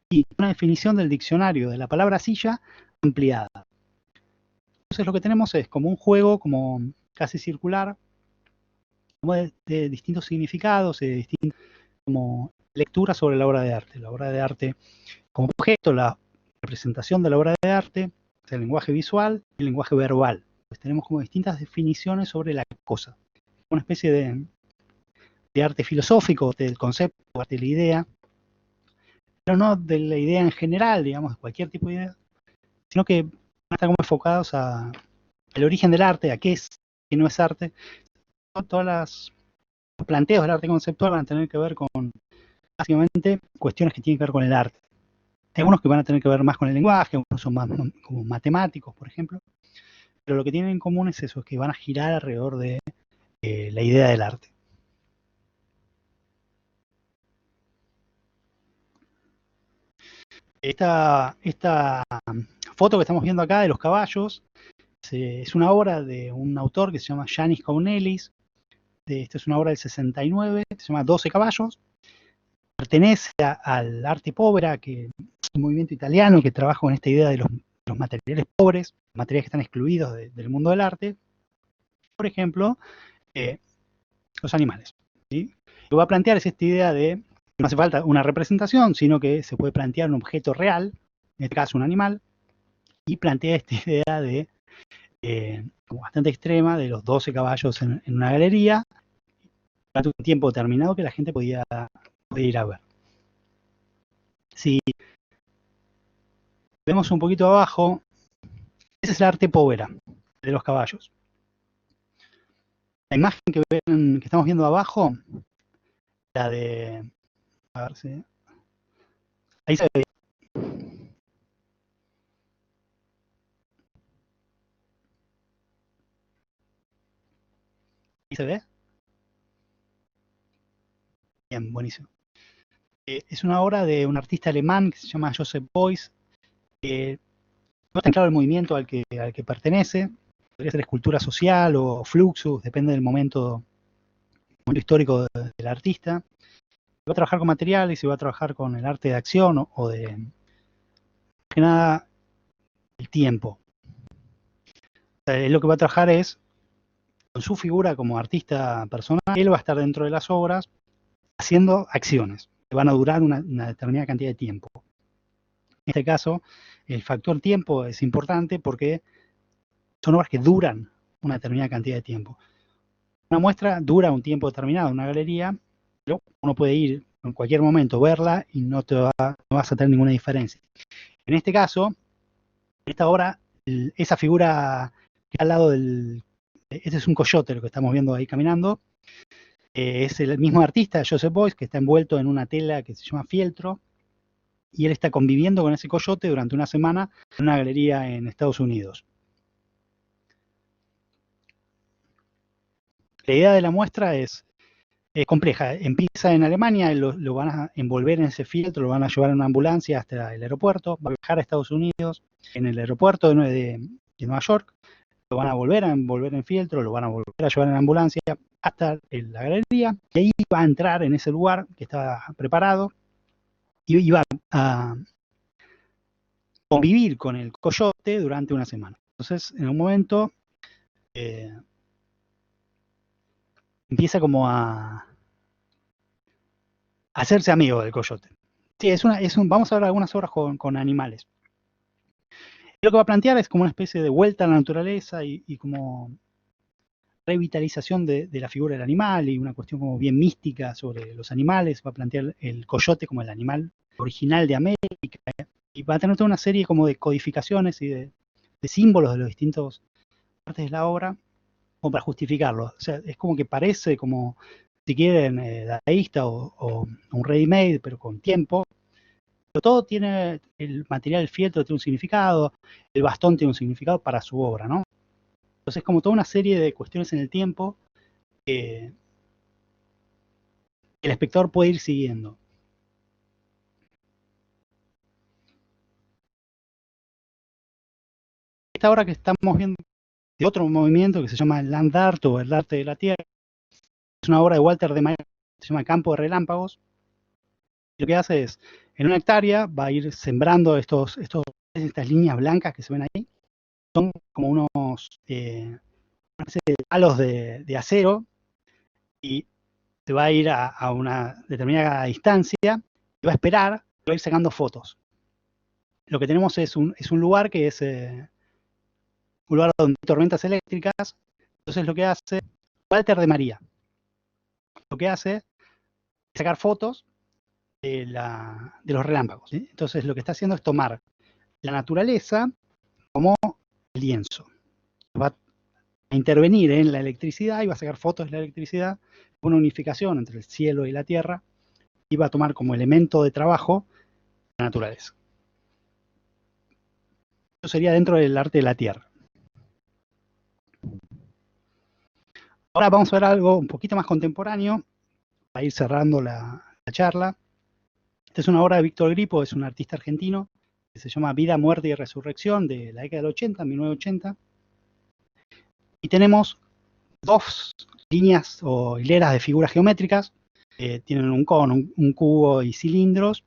y una definición del diccionario de la palabra silla ampliada. Entonces lo que tenemos es como un juego como casi circular, como de distintos significados, de distintas como lecturas sobre la obra de arte. La obra de arte como objeto, la representación de la obra de arte, es el lenguaje visual y el lenguaje verbal. Pues tenemos como distintas definiciones sobre la cosa. Una especie de arte filosófico, del concepto, arte de la idea, pero no de la idea en general, digamos, de cualquier tipo de idea, sino que van a estar como enfocados al origen del arte, a qué es, qué no es arte. Todos los planteos del arte conceptual van a tener que ver con, básicamente, cuestiones que tienen que ver con el arte. Hay algunos que van a tener que ver más con el lenguaje, algunos son más como matemáticos, por ejemplo, pero lo que tienen en común es eso, es que van a girar alrededor de la idea del arte. Esta foto que estamos viendo acá de los caballos es una obra de un autor que se llama Yanis Kounelis. Esta es una obra del 69, se llama 12 caballos. Pertenece al arte povera, que es un movimiento italiano que trabaja con esta idea de los materiales pobres, materiales que están excluidos del mundo del arte. Por ejemplo, los animales. ¿Sí? Lo que va a plantear es esta idea de que no hace falta una representación, sino que se puede plantear un objeto real, en este caso un animal, y plantea esta idea de como bastante extrema de los 12 caballos en una galería durante un tiempo determinado que la gente podía ir a ver. Si vemos un poquito abajo, ese es el arte povera de los caballos. La imagen que estamos viendo abajo, la de... A ver si... Ahí se ve. ¿Ahí se ve? Bien, buenísimo. Es una obra de un artista alemán que se llama Joseph Beuys. No está claro el movimiento al que pertenece. Podría ser escultura social o fluxus, depende del momento histórico del artista. Va a trabajar con materiales y va a trabajar con el arte de acción o de, más que nada, el tiempo. O sea, él lo que va a trabajar es, con su figura como artista personal, él va a estar dentro de las obras haciendo acciones que van a durar una determinada cantidad de tiempo. En este caso, el factor tiempo es importante porque son obras que duran una determinada cantidad de tiempo. Una muestra dura un tiempo determinado en una galería, pero uno puede ir en cualquier momento, verla y no vas a tener ninguna diferencia. En este caso, en esta obra, esa figura que está al lado este es un coyote, lo que estamos viendo ahí caminando, es el mismo artista, Joseph Beuys, que está envuelto en una tela que se llama fieltro, y él está conviviendo con ese coyote durante una semana en una galería en Estados Unidos. La idea de la muestra es compleja. Empieza en Alemania, lo van a envolver en ese fieltro, lo van a llevar en una ambulancia hasta el aeropuerto, va a viajar a Estados Unidos, en el aeropuerto de Nueva York, lo van a volver a envolver en fieltro, lo van a volver a llevar en ambulancia hasta la galería, y ahí va a entrar en ese lugar que estaba preparado, y va a convivir con el coyote durante una semana. Entonces, en un momento, empieza como a hacerse amigo del coyote. Sí, vamos a ver algunas obras con animales. Lo que va a plantear es como una especie de vuelta a la naturaleza y como revitalización de la figura del animal y una cuestión como bien mística sobre los animales. Va a plantear el coyote como el animal original de América y va a tener toda una serie como de codificaciones y de símbolos de los distintos partes de la obra como para justificarlo. O sea, es como que parece como, si quieren, dadaísta o un ready-made, pero con tiempo. Pero todo tiene, el material, el fieltro tiene un significado, el bastón tiene un significado para su obra, ¿no? Entonces, como toda una serie de cuestiones en el tiempo que el espectador puede ir siguiendo. Esta obra que estamos viendo de otro movimiento que se llama el Land Art o el arte de la tierra, es una obra de Walter de Mayer, se llama Campo de Relámpagos. Y lo que hace es, en una hectárea va a ir sembrando estas líneas blancas que se ven ahí. Son como una especie de palos de acero y se va a ir a una determinada distancia y va a esperar, va a ir sacando fotos. lo que tenemos es un lugar que es un lugar donde hay tormentas eléctricas. Entonces lo que hace Walter de María, lo que hace es sacar fotos de los relámpagos, ¿sí? Entonces lo que está haciendo es tomar la naturaleza como lienzo. Va a intervenir en la electricidad y va a sacar fotos de la electricidad, una unificación entre el cielo y la tierra, y va a tomar como elemento de trabajo la naturaleza. Eso sería dentro del arte de la tierra. Ahora vamos a ver algo un poquito más contemporáneo, para ir cerrando la charla. Esta es una obra de Víctor Gripo, es un artista argentino, que se llama Vida, Muerte y Resurrección, de la década del 80, 1980. Y tenemos dos líneas o hileras de figuras geométricas, tienen un cono, un cubo y cilindros.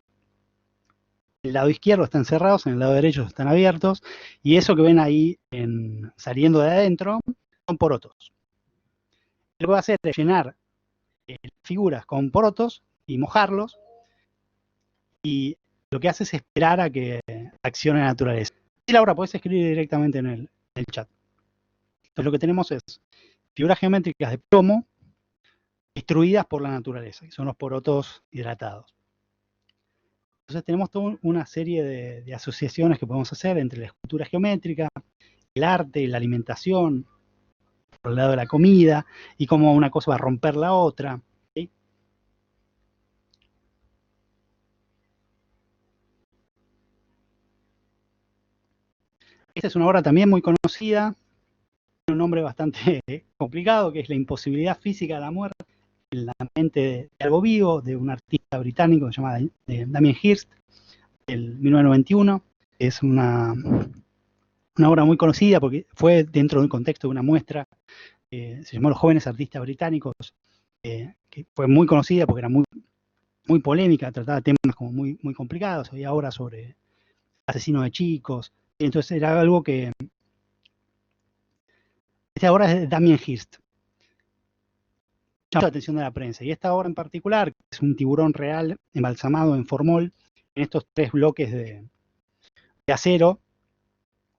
El lado izquierdo están cerrados, en el lado derecho están abiertos, y eso que ven ahí saliendo de adentro son porotos. Lo que va a hacer es llenar figuras con porotos y mojarlos, y lo que hace es esperar a que accione la naturaleza. Y Laura, podés escribir directamente en el chat. Entonces lo que tenemos es figuras geométricas de plomo destruidas por la naturaleza, que son los porotos hidratados. Entonces tenemos toda una serie de asociaciones que podemos hacer entre la escultura geométrica, el arte, la alimentación, por el lado de la comida, y cómo una cosa va a romper la otra, ¿sí? Esta es una obra también muy conocida, tiene un nombre bastante complicado, que es La imposibilidad física de la muerte en la mente de algo vivo, de un artista británico que se llama Damien Hirst, del 1991. Es una obra muy conocida porque fue dentro del contexto de una muestra, se llamó Los Jóvenes Artistas Británicos, que fue muy conocida porque era muy polémica, trataba temas como muy complicados, había obras sobre asesinos de chicos, y entonces era algo que... Esta obra es de Damien Hirst, llamó la atención de la prensa, y esta obra en particular, que es un tiburón real embalsamado en formol, en estos tres bloques de acero,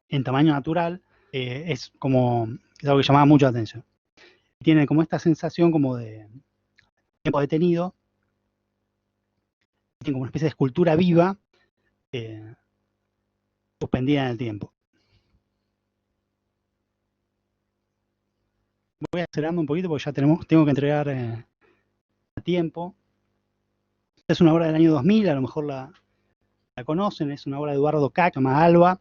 en tamaño natural, es algo que llamaba mucho la atención. Tiene como esta sensación como de tiempo detenido, tiene como una especie de escultura viva, suspendida en el tiempo. Voy acelerando un poquito porque ya tengo que entregar a tiempo. Esta es una obra del año 2000, a lo mejor la conocen, es una obra de Eduardo Kac, se llama Alba,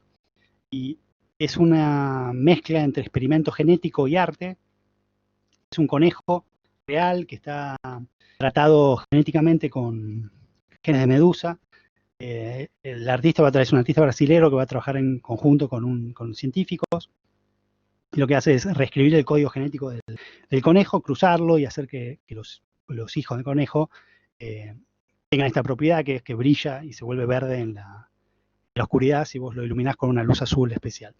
y es una mezcla entre experimento genético y arte. Es un conejo real que está tratado genéticamente con genes de medusa. El artista es un artista brasilero que va a trabajar en conjunto con científicos. Y lo que hace es reescribir el código genético del conejo, cruzarlo y hacer que los hijos del conejo tengan esta propiedad que es que brilla y se vuelve verde en la oscuridad si vos lo iluminás con una luz azul especial.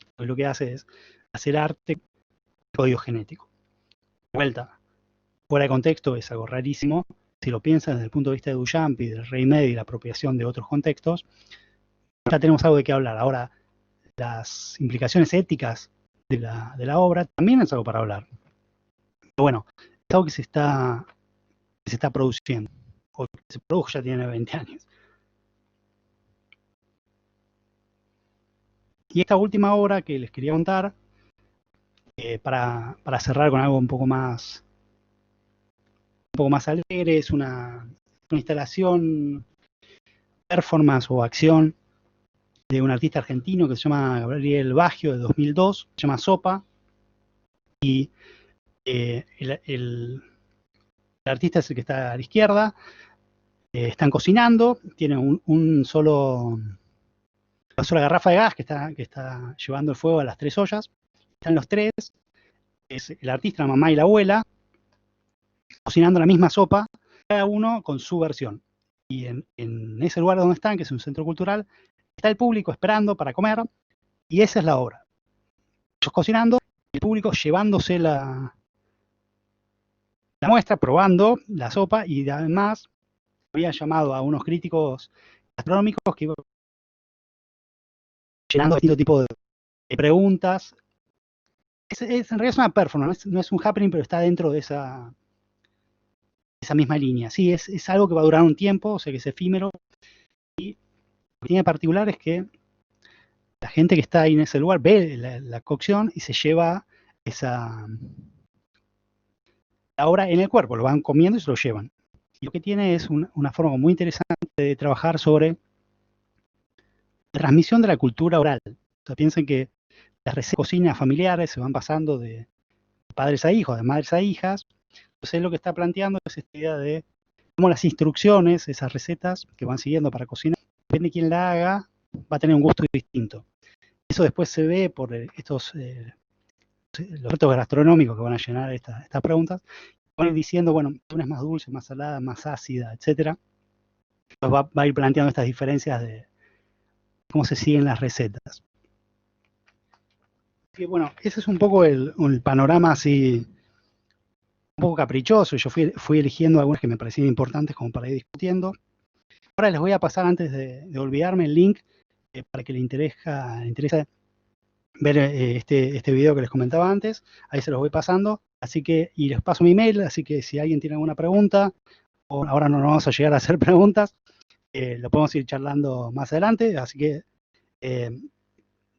Entonces lo que hace es hacer arte código genético. De vuelta, fuera de contexto es algo rarísimo. Si lo piensas desde el punto de vista de Duchamp y del Reymedi y la apropiación de otros contextos, ya tenemos algo de qué hablar. Ahora, las implicaciones éticas de la obra también es algo para hablar. Pero bueno, es algo que se está produciendo, o que se produjo, ya tiene 20 años. Y esta última obra que les quería contar, para cerrar con algo un poco más alegre, es una instalación, performance o acción de un artista argentino que se llama Gabriel Baggio, de 2002, se llama Sopa, y el artista es el que está a la izquierda. Están cocinando, tienen una sola garrafa de gas que está llevando el fuego a las tres ollas. Están los tres, es el artista, la mamá y la abuela, cocinando la misma sopa, cada uno con su versión. Y en ese lugar donde están, que es un centro cultural, está el público esperando para comer, y esa es la obra. Ellos cocinando, el público llevándose la muestra, probando la sopa, y además habían llamado a unos críticos gastronómicos que llenando distintos tipos de preguntas. En realidad es una performance, no es un happening, pero está dentro de esa misma línea. Sí, es algo que va a durar un tiempo, o sea que es efímero. Y lo que tiene de particular es que la gente que está ahí en ese lugar ve la cocción y se lleva la obra en el cuerpo, lo van comiendo y se lo llevan. Y lo que tiene es una forma muy interesante de trabajar sobre la transmisión de la cultura oral. O sea, piensen que las recetas de cocina familiares se van pasando de padres a hijos, de madres a hijas. Entonces lo que está planteando es esta idea de cómo las instrucciones, esas recetas que van siguiendo para cocinar, depende de quién la haga, va a tener un gusto distinto. Eso después se ve por los retos gastronómicos que van a llenar estas preguntas. Van a ir diciendo, bueno, una es más dulce, más salada, más ácida, etcétera. Va a ir planteando estas diferencias de cómo se siguen las recetas. Y bueno, ese es un poco el panorama así, un poco caprichoso. Yo fui eligiendo algunas que me parecían importantes como para ir discutiendo. Ahora les voy a pasar, antes de olvidarme, el link para que le interese ver este video que les comentaba antes. Ahí se los voy pasando. Así que, y les paso mi email, así que si alguien tiene alguna pregunta, o ahora no nos vamos a llegar a hacer preguntas, lo podemos ir charlando más adelante. Así que,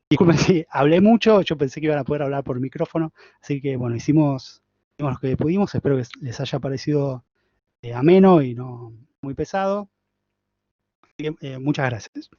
disculpen si hablé mucho, yo pensé que iban a poder hablar por micrófono. Así que, bueno, hicimos lo que pudimos. Espero que les haya parecido ameno y no muy pesado. Así que, muchas gracias.